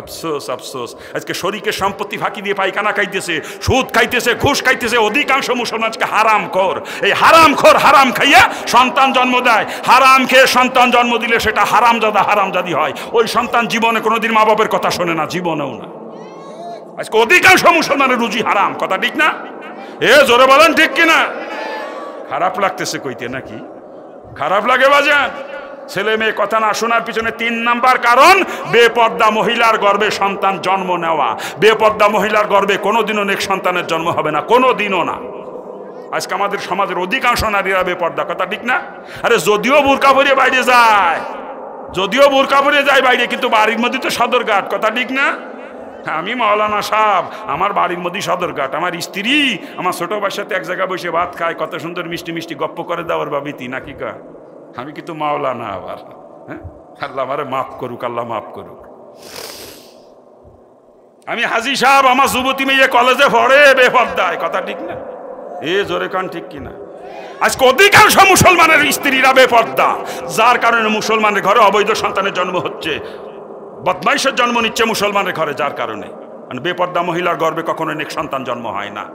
A: আফসোস আফসোস, আজকে শরীকের সম্পত্তি ফাঁকি দিয়ে পায়খানা খাইতেছে, সুদ খাইতেছে, ঘুষ খাইতেছে। অধিকাংশ মুসলমান আজকে হারাম খোর। এই হারাম খোর হারাম খাইয়া সন্তান জন্ম দেয়। হারাম খেয়ে সন্তান জন্ম দিলে সেটা হারামজাদা হারামজাদি হয়। ওই সন্তান জীবনে কোনোদিন মা বাপের কথা শোনে না, জীবনেও না। আজকে অধিকাংশ মুসলমানের রুজি হারাম, কথা ঠিক না? জোরে বলেন ঠিক কিনা? খারাপ লাগতেছে কইতে নাকি? খারাপ লাগে বাজান? ছেলে মেয়ে কথা না শোনার পিছনে 3 নাম্বার কারণ বেপর্দা মহিলার গর্ভে সন্তান জন্ম নেওয়া। বেপর্দা মহিলার গর্ভে কোনোদিনও নেক সন্তানের জন্ম হবে না, কোনোদিনও না। আজকে আমাদের সমাজের অধিকাংশ নারীরা বেপর্দা, কথা ঠিক না? আরে যদিও বোরকা পরে বাইরে যায়, যদিও বোরকা পরে যায় বাইরে, কিন্তু বাড়ির মধ্যে তো সদরঘাট, কথা ঠিক না? আমি মাওলানা সাহেব, আমার বাড়ির মধ্যে সদরঘাট। আমার স্ত্রী আমার ছোট ভাইয়ের সাথে এক জায়গায় বসে ভাত খায়, কত সুন্দর মিষ্টি মিষ্টি গপ্প করে দেওয়ার বাবিতি নাকি কা। আমি কিন্তু মাওলানা আবার, হ্যাঁ, আল্লাহ আমারে মাফ করুক, আল্লাহ মাফ করুক। আমি হাজি সাহেব, আমার যুবতী মেয়ে কলেজে পড়ে বেপর্দায়, কথা ঠিক না? এ জোরে কান ঠিক কিনা? আজকে অধিকাংশ মুসলমানের স্ত্রীরা বেপর্দা, যার কারণে মুসলমানের ঘরে অবৈধ সন্তানের জন্ম হচ্ছে, বদমাইশের জন্ম নিচ্ছে মুসলমানের ঘরে, যার কারণে। মানে বেপর্দা মহিলার গর্ভে কখনো নেক সন্তান জন্ম হয় না।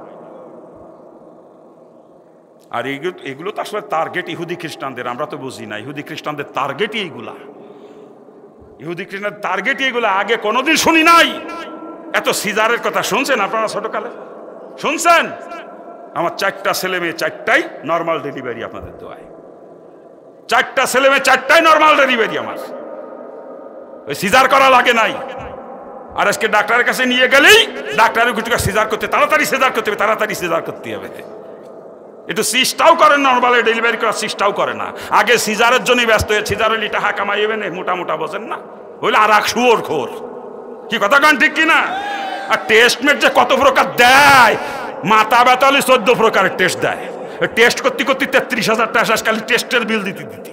A: আর এগুলো তো আসলে টার্গেট ইহুদি খ্রিস্টানদের, আমরা তো বুঝি না। ইহুদি খ্রিস্টানদের টার্গেটই এইগুলা, ইহুদি খ্রিস্টানদের টার্গেটই এগুলা। আগে কোনোদিন শুনি নাই এত সিজারের কথা। শুনছেন আপনারা ছোটকালে? শুনছেন? আমার 4টা ছেলে মেয়ে, 4টাই নর্মাল ডেলিভারি আপনাদের দোয়ায়। 4টা ছেলে মেয়ে, 4টাই নর্মাল ডেলিভারি আমার, ওই সিজার করা লাগে নাই। আর আজকে ডাক্তারের কাছে নিয়ে গেলেই ডাক্তারের কিছু সিজার করতে, তাড়াতাড়ি সিজার করতে হবে, তাড়াতাড়ি সিজার করতে হবে। একটু সিস্টাও করেন, নর্মালে ডেলিভারি করার সিস্টাও করে না। আগে সিজারের জন্যই ব্যস্ত হয়ে, সিজার হলে টাকা কামাইবে না, মোটা মোটা বোঝেন না, হইলে আর এক শুয়োর খোর। কি কথা কান ঠিক কিনা? আর টেস্টমেট যে কত প্রকার দেয়, মাথা ব্যথা হলে 14 প্রকারের টেস্ট দেয়। টেস্ট করতে করতে 33,000 টাকা খালি টেস্টের বিল দিতে দিতে।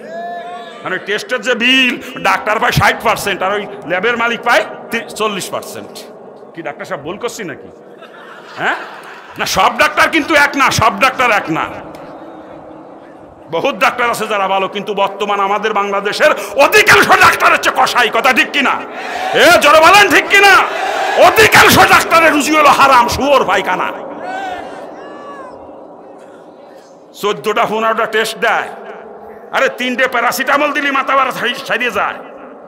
A: মানে টেস্টের যে বিল, ডাক্তার পায় 60%, আর ওই ল্যাবের মালিক পায় 40%। কি ডাক্তার সাহেব ভুল করছি নাকি? হ্যাঁ না, সব ডাক্তার কিন্তু এক না, সব ডাক্তার এক না। বহুত ডাক্তার আছে যারা ভালো, কিন্তু বর্তমান আমাদের বাংলাদেশের অধিকাংশ ডাক্তার হচ্ছে কসাই, কথা ঠিক কিনা? এ জোরে বলেন ঠিক কিনা? অধিকাংশ ডাক্তারের রুজি হলো হারাম, শুয়োর পায়খানা। 14টা 15টা টেস্ট দেয়। আরে 3টে প্যারাসিটামল দিলি মাথা ব্যথা সারিয়ে যায়।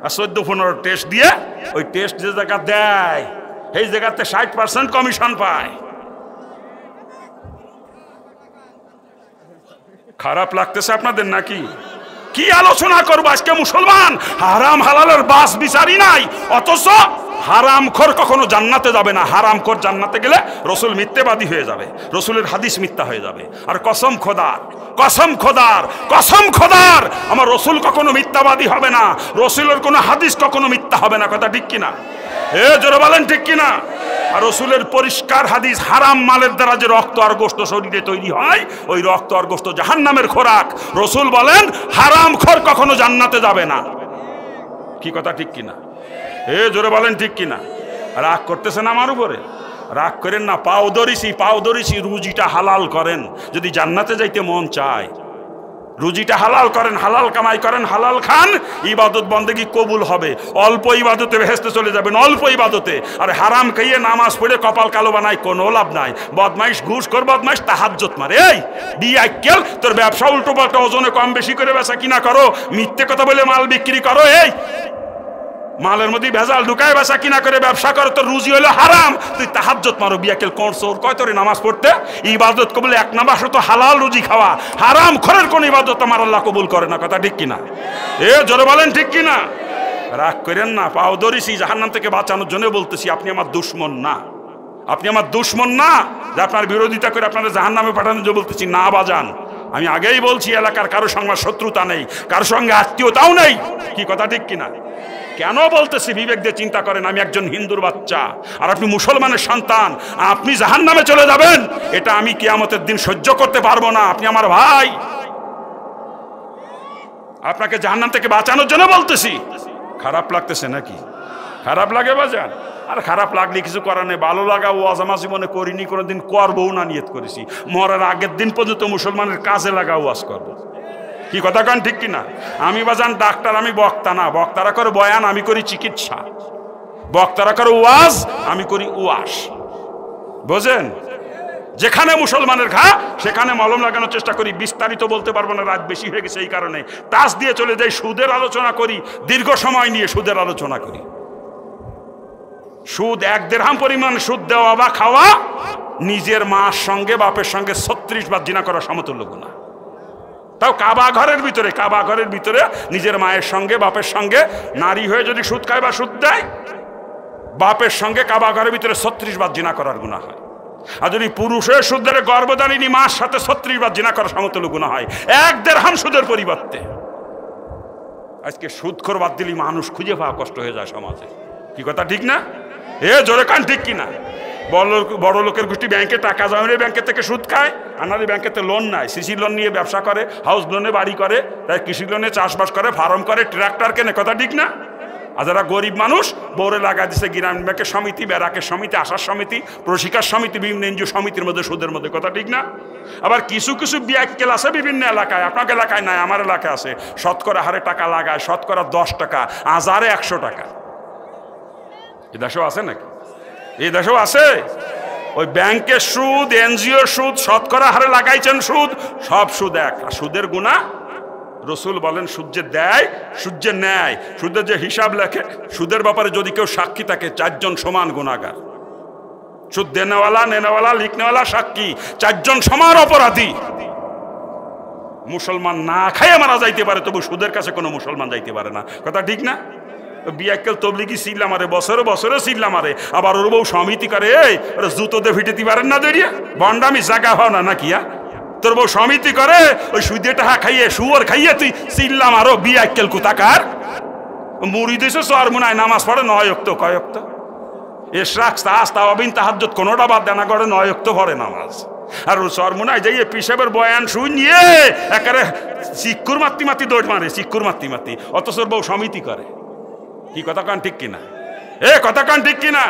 A: আর 14-15 টেস্ট দিয়ে ওই টেস্ট যে জায়গা দেয়, সেই জায়গাতে 60% কমিশন পায়। খারাপ লাগতেছে আপনাদের নাকি? কি আলোচনা করবো আজকে? মুসলমান হারাম হালালের বাস বিচারি নাই, অথচ হারামখোর কখনো জান্নাতে যাবে না। হারামখোর জান্নাতে গেলে রসুল মিথ্যেবাদী হয়ে যাবে, রসুলের হাদিস মিথ্যা হয়ে যাবে। আর কসম খোদার, কসম খোদার, কসম খোদার, আমার রসুল কখনো মিথ্যাবাদী হবে না, রসুলের কোনো হাদিস কখনো মিথ্যা হবে না, কথা ঠিক কিনা? এ জোরে বলেন ঠিক কিনা? আর রসুলের পরিষ্কার হাদিস, হারাম মালের দ্বারা যে রক্ত আর গোশত শরীরে তৈরি হয়, ওই রক্ত আর গোশত জাহান্নামের খোরাক। রসুল বলেন হারামখোর কখনো জান্নাতে যাবে না। কি কথা ঠিক কিনা? এ জোরে বলেন ঠিক কিনা? রাগ করতেছেন আমার উপরে? রাগ করেন না, পাও ধরিছি, পাও ধরিছি, রুজিটা হালাল করেন। যদি জান্নাতে যাইতে মন চায়, রুজিটা হালাল করেন, হালাল কামাই করেন, হালাল খান, ইবাদত বন্দেগী কবুল হবে। অল্প ইবাদতে বেহেশতে চলে যাবেন, অল্প ইবাদতে। আর হারাম খাইয়ে নামাজ পড়ে কপাল কালো বানায় কোনো লাভ নাই। বদমাইশ, ঘুষখোর বদমাইশ তাহাজ্জুদ মারে। এই বিআইকেল, তোর ব্যবসা উল্টো পাল্টা ওজনে কম বেশি করে বেচা কিনা করো, মিথ্যে কথা বলে মাল বিক্রি করো, এই মালের মধ্যে ভেজাল ঢুকায় বেচা কিনা করে ব্যবসা করো, তোর রুজি হলো হারাম, তুই তাহাজ্জুদ মারো। বিয়াকেল কোন সোর কয় তোরে নামাজ পড়তে? ইবাদত কবুল 1 নাম্বার তো হালাল রুজি খাওয়া। হারাম খোরের কোন ইবাদত আমার আল্লাহ কবুল করে না, কথা ঠিক কিনা? এ জোরে বলেন ঠিক কিনা? রাগ করেন না, পাও ধরিছি, জাহান্নাম থেকে বাঁচানোর জন্য বলতেছি। আপনি আমার দুশমন না, আপনি আমার দুশমন না যে আপনার বিরোধিতা করে আপনারা জাহান্নামে পাঠানোর জন্য বলতেছি না বাজান। আমি আগেই বলছি, এলাকার কারোর সঙ্গে শত্রুতা নেই, কারোর সঙ্গে আত্মীয়তাও নেই। কি কথা ঠিক কিনা? কেন বলতেছি বিবেক দিয়ে চিন্তা করেন। আমি একজন হিন্দুর বাচ্চা আর আপনি মুসলমানের সন্তান, আপনি জাহান্নামে চলে যাবেন, এটা আমি কিয়ামতের দিন সহ্য করতে পারবো না। আপনি আমার ভাই, আপনাকে জাহান্নাম থেকে বাঁচানোর জন্য বলতেছি। খারাপ লাগতেছে নাকি? খারাপ লাগে বাজান? আর খারাপ লাগলে কিছু করার নেই। ভালো লাগা ওয়াজ আমার জীবনে করিনি, কোনোদিন করবও না, নিয়ত করেছি মরার আগের দিন পর্যন্ত মুসলমানের কাজে লাগা ওয়াজ করবো। কি কথা কান ঠিক কিনা? আমি বাজান ডাক্তার, আমি বক্তা না। বক্তারা করে বয়ান, আমি করি চিকিৎসা। বক্তারা করে ওয়াজ, আমি করি ওয়াশ। বোঝেন? যেখানে মুসলমানের ঘা সেখানে মলম লাগানোর চেষ্টা করি। বিস্তারিত বলতে পারবো না, রাত বেশি হয়ে গেছে, এই কারণে টাচ দিয়ে চলে যাই। সুদের আলোচনা করি, দীর্ঘ সময় নিয়ে সুদের আলোচনা করি। সুদ 1 দিরহাম পরিমাণ সুদ দেওয়া বা খাওয়া নিজের মার সঙ্গে বাপের সঙ্গে 36 বার জিনা করা সমতুল্য গুনাহ। তাও কাবা ঘরের ভিতরে নিজের মায়ের সঙ্গে বাপের সঙ্গে নারী হয়ে যদি সুদ খায় বা সুদ দেয়, বাপের সঙ্গে কাবা ঘরের ভিতরে 36 বার জিনা করার গুনাহ হয়। আর যদি পুরুষের সুদের গর্ভধারিণী মার সাথে 36 বার জিনা করার সমতুল্য গুনাহ হয় 1 দেড়হাম সুদের পরিবর্তে। আজকে সুদখোর বাদ দিলি মানুষ খুঁজে পাওয়া কষ্ট হয়ে যায় সমাজে। কি কথা ঠিক না? জোরে কান ঠিক কিনা? বড় লোকের গোষ্ঠী ব্যাংকে টাকা জমিয়ে ব্যাংকের থেকে সুদ খায়, আনারি ব্যাংকেতে লোন নাই, সিসি লোন নিয়ে ব্যবসা করে, হাউস লোনে বাড়ি করে, তাই কৃষি লোনে চাষবাস করে, ফার্ম করে, ট্রাক্টর কেনে। কথা ঠিক না? আর যারা গরিব মানুষ বোরে লাগা দিচ্ছে গ্রামীণ ব্যাংকের সমিতি, ব্যারাকের সমিতি, আশার সমিতি, প্রশিক্ষার সমিতি, বিভিন্ন এনজিও সমিতির মধ্যে সুদের মধ্যে। কথা ঠিক না? আবার কিছু ব্যাংকেল আছে বিভিন্ন এলাকায়, আপনার এলাকায় নাই, আমার এলাকায় আছে, শতকরা হারে টাকা লাগায়, শতকরা 10 টাকা, আজারে 100 টাকা। এ দেশেও আছে নাকি? এই দেশেও আছে। ওই ব্যাংকের সুদ, এনজিও সুদ, শতকরা হারে লাগাইছেন সুদ, সব সুদ এক। সুদের গুনাহ রসুল বলেন সূর্যের দেয়, সূর্যের ন্যায়। সুদের যে হিসাব লেখে, সুদের ব্যাপারে যদি কেউ সাক্ষী থাকে 4 জন সমান গুনাহগার। সুদ নেনেওয়ালা, লিখনেওয়ালা, সাক্ষী 4 জন সমান অপরাধী। মুসলমান না খাইয়ে মারা যাইতে পারে, তবু সুদের কাছে কোনো মুসলমান যাইতে পারে না। কথা ঠিক না? বিয়াক্কেল তবলিগি সিল্লা মারে, বছরে সিল্লা মারে, আবার ওর বউ সমিতি করে, ওরা জুতোতে ভিটেতে পারেন না দরিয়া বন্ডামি জাগা হও না নাকি? তোর বউ সমিতি করে, ওই সুদে টাকা খাইয়ে, শুয়োর খাইয়ে তুই সিল্লা মারো। বিয়াক্কেল কুতাকার মুড়ি দিয়েছে চরমুনায়, নামাজ পড়ে 9 ওয়াক্ত, কয় ওয়াক্ত? ইশরাক, তাওয়াবিন, তাহাজ্জুদ কোনোটা বাদ দেনা করে 9 ওয়াক্ত পড়ে নামাজ। আর চরমুনায় যাইয়ে পিসাবের বয়ান শুনিয়ে একেবারে চিক্কুর মাতি দৌড় মারে, চিক্কুর মাতি। অথচ বউ সমিতি করে। কি কথা কান ঠিক কিনা? কথা কান ঠিক কিনা?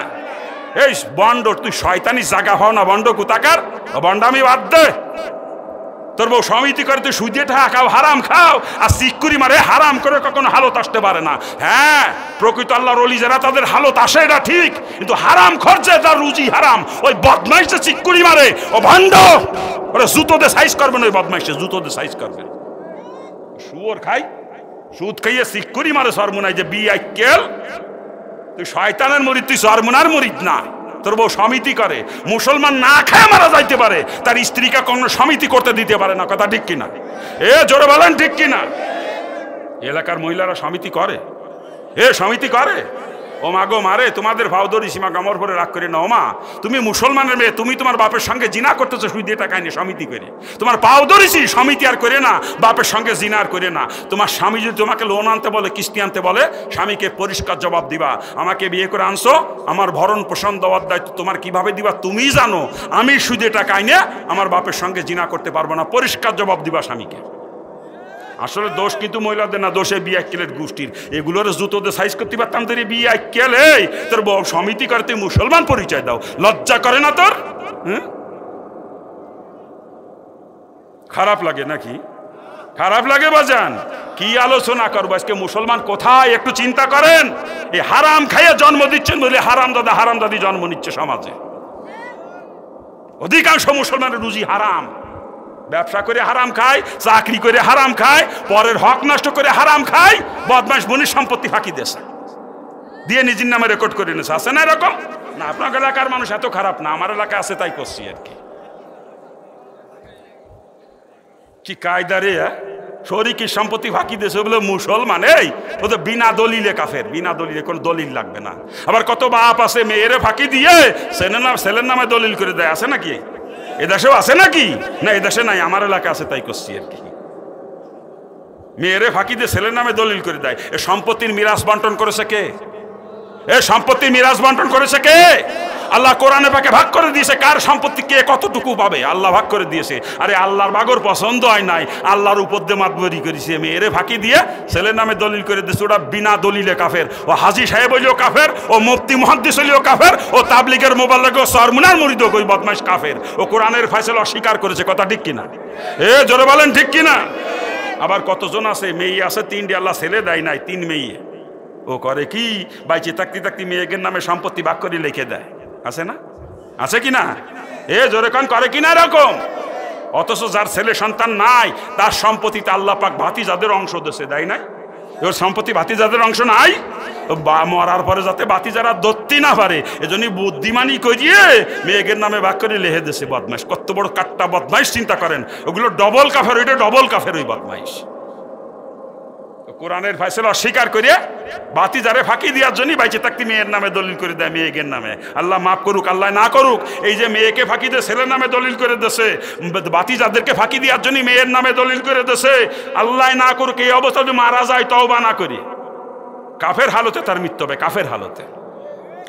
A: এই বন্ড, তুই শয়তানি জাগা হও না বন্ড কুতাকার, বন্ডামি বাদ দে। তোর বউ সমিতি করে, তুই সুদে টাকা খাও, হারাম খাও, আর চিক্কুরি মারে। হারাম করে কখনো হালত আসতে পারে না। হ্যাঁ, প্রকৃত আল্লাহর ওলি যারা, তাদের হালত আসে, এটা ঠিক, কিন্তু হারাম খরচে তার রুজি হারাম। ওই বদমাইশ যে চিক্কুরি মারে, ও ভণ্ড, ওরা জুতোতে সাইজ করবেন। ওই বদমাইশে জুতোতে সাইজ করবেন। শুয়োর খাই, সুদ খাইয়ে চিক্কুরি মারে সরমুনায়, যে বিয়াক্কেল, তুই শয়তানের মুরিদ, তুই সরমুনার মুরিদ না। তোর বউ সমিতি করে। মুসলমান না খায় মারা যাইতে পারে, তার স্ত্রীকে কোনো সমিতি করতে দিতে পারে না। কথা ঠিক কিনা? জোরে বলেন ঠিক কিনা? এলাকার মহিলারা সমিতি করে, সমিতি করে। ও মা গো মারে, তোমাদের ভাউদরি সীমা গামর পরে রাগ করে না। ও মা, তুমি মুসলমানের মেয়ে, তুমি তোমার বাপের সঙ্গে জিনা করতেছো সুদ দিয়ে টাকা নিয়ে সমিতি করে। তোমার পাও ধরেছি, সমিতি আর করে না, বাপের সঙ্গে জিনা আর করে না। তোমার স্বামী যদি তোমাকে লোন আনতে বলে, কিস্তি আনতে বলে, স্বামীকে পরিষ্কার জবাব দিবা, আমাকে বিয়ে করে আনছো, আমার ভরণ পোষণ দেওয়ার দায়িত্ব তোমার, কিভাবে দিবা তুমিই জানো। আমি সুদে টাকা নিয়ে আমার বাপের সঙ্গে জিনা করতে পারবো না, পরিষ্কার জবাব দিবা স্বামীকে। আসলে দোষ কিন্তু মহিলাদের না, দোষে বিয়াক্কেলের গোষ্ঠীর। এগুলোর জুতোতে সাইজ করতে পারতাম তোর বিয়াক্কেল। তোর বউ সমিতি করে, তুই মুসলমান পরিচয় দাও, লজ্জা করে না তোর? খারাপ লাগে নাকি? খারাপ লাগে বাজান? কি আলোচনা করবো আজকে? মুসলমান কোথায় একটু চিন্তা করেন। এই হারাম খাইয়ে জন্ম দিচ্ছেন বলে হারাম দাদি জন্ম নিচ্ছে সমাজে। অধিকাংশ মুসলমানের রুজি হারাম। ব্যবসা করে হারাম খায়, চাকরি করে হারাম খায়, পরের হক নষ্ট করে হারাম খায়, বদমাশ বনির সম্পত্তি ফাঁকি দেশে দিয়ে নিজের নামে রেকর্ড করে নিয়েছে। আছে না এরকম? না, আপনার এলাকার মানুষ এত খারাপ না, আমার এলাকা আছে তাই করছি আর কি। কি কায়দা রে! শরিকি সম্পত্তি ফাঁকি দিয়েছে বলে মুসলমান। ও তো বিনা দলিলে কাফের, বিনা দলিলে, কোনো দলিল লাগবে না। আবার কত বাপ আছে মেয়েরে ফাঁকি দিয়ে ছেলের নামে দলিল করে দেয়। আছে নাকি? এদেশেও আছে নাকি? না, এদেশে নাই, আমার এলাকা আছে তাই করছি আর কি। মেয়েরে ফাঁকি দিয়ে ছেলের নামে দলিল করে দেয়। এ সম্পত্তির মিরাজ বন্টন করেছে কে? সম্পত্তির মিরাজ বন্টন করেছে কে? আল্লাহ কোরআনে পাকে ভাগ করে দিয়েছে, কার সম্পত্তি কে কতটুকু পাবে আল্লাহ ভাগ করে দিয়েছে। আরে আল্লাহর বাগর পছন্দ হয় নাই, আল্লাহর উপর দিয়ে মাতবরি করেছে। মেয়েরে ফাঁকি দিয়ে ছেলের নামে দলিল করে দিয়েছে, ওটা বিনা দলিলে কাফের। ও হাজি সাহেব হইলেও কাফের, ও মুফতি মুহাদ্দিস হইলেও কাফের, ও তাবলিগের মোবাল্লিগ, ও সরমুনার মুরিদ, ওই বদমাইশ কাফের। ও কোরআনের ফয়সালা অস্বীকার করেছে। কথা ঠিক কিনা? জোরে বলেন ঠিক কিনা? আবার কতজন আছে মেয়ে আছে 3টে, আল্লাহ ছেলে দেয় নাই, 3 মেয়ে। ও করে কি, বাইচে থাকতে মেয়েদের নামে সম্পত্তি ভাগ করে লিখে দেয়। আছে না? আছে কি না? জোরে কান করে কিনা এরকম? অথচ যার ছেলে সন্তান নাই, তার সম্পত্তিতে আল্লাহ পাক ভাতিজাদের অংশ দেশে দেয় নাই? ওর সম্পত্তি ভাতিজাদের অংশ নাই? মরার পরে যাতে বাতি যারা ধরতে না পারে, এজন্যই বুদ্ধিমানি করিয়ে মেয়েদের নামে ভাগ করে লেহে দেশে বদমাইশ। কত বড় কাট্টা বদমাইশ চিন্তা করেন, ওগুলো ডবল কাফের, ওইটা ডবল কাফের ওই বদমাইশ। কোরআনের ফয়সালা অস্বীকার করে বাতি যারে ফাঁকি দেওয়ার জন্য বাইচে থাকতে মেয়ের নামে দলিল করে দেয় মেয়েদের নামে। আল্লাহ মাফ করুক, আল্লাহ না করুক। এই যে মেয়েকে ফাঁকি দিয়ে ছেলের নামে দলিল করে দেশে, বাতি যাদেরকে ফাঁকি দেওয়ার জন্য মেয়ের নামে দলিল করে দেশে, আল্লাহ না করুক এই অবস্থা যদি মারা যায় তওবা না করি, কাফের হালতে তার মৃত্যু হবে, কাফের হালতে।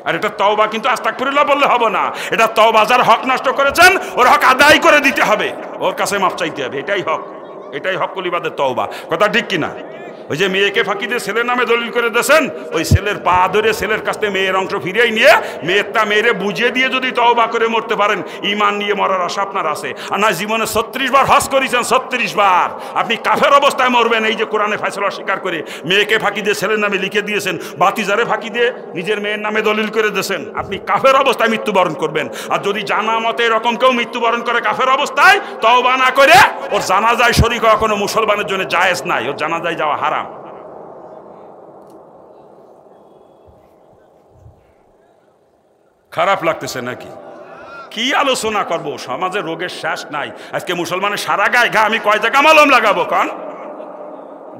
A: আর এটা তওবা কিন্তু আস্তাগফিরুল্লাহ বললে হবে না, এটা তওবা যার হক নষ্ট করেছেন ওর হক আদায় করে দিতে হবে, ওর কাছে মাফ চাইতে হবে, এটাই হক, এটাই হক কলিবাদের তওবা। কথা ঠিক কিনা? ওই যে মেয়েকে ফাঁকি দিয়ে ছেলের নামে দলিল করে দিয়েছেন, ওই ছেলের পা ধরে ছেলের কাছ থেকে মেয়ের অংশ ফিরিয়ে নিয়ে মেয়েরটা মেয়েরে বুঝিয়ে দিয়ে যদি তওবা করে মরতে পারেন, ঈমান নিয়ে মরার আশা আপনার আছে। আর না জীবনে 36 বার হজ করেছেন, 36 বার আপনি কাফের অবস্থায় মরবেন। এই যে কোরআনে ফয়সালা স্বীকার করে মেয়েকে ফাঁকি দিয়ে ছেলের নামে লিখে দিয়েছেন, বাতিজারে ফাঁকি দিয়ে নিজের মেয়ের নামে দলিল করে দিয়েছেন, আপনি কাফের অবস্থায় মৃত্যুবরণ করবেন। আর যদি জানা মতে এরকম কেউ মৃত্যুবরণ করে কাফের অবস্থায়, তওবা না করে ওর জানাজায় শরীক হওয়া কোনো মুসলমানের জন্য জায়েজ নাই, ওর জানাজায় যাওয়া হারাম। খারাপ লাগতেছে নাকি? কি আলোচনা করবো, সমাজে রোগের শেষ নাই। আজকে মুসলমানের সারা গায়ে ঘা, আমি কয় জায়গা মলম লাগাবো? কারণ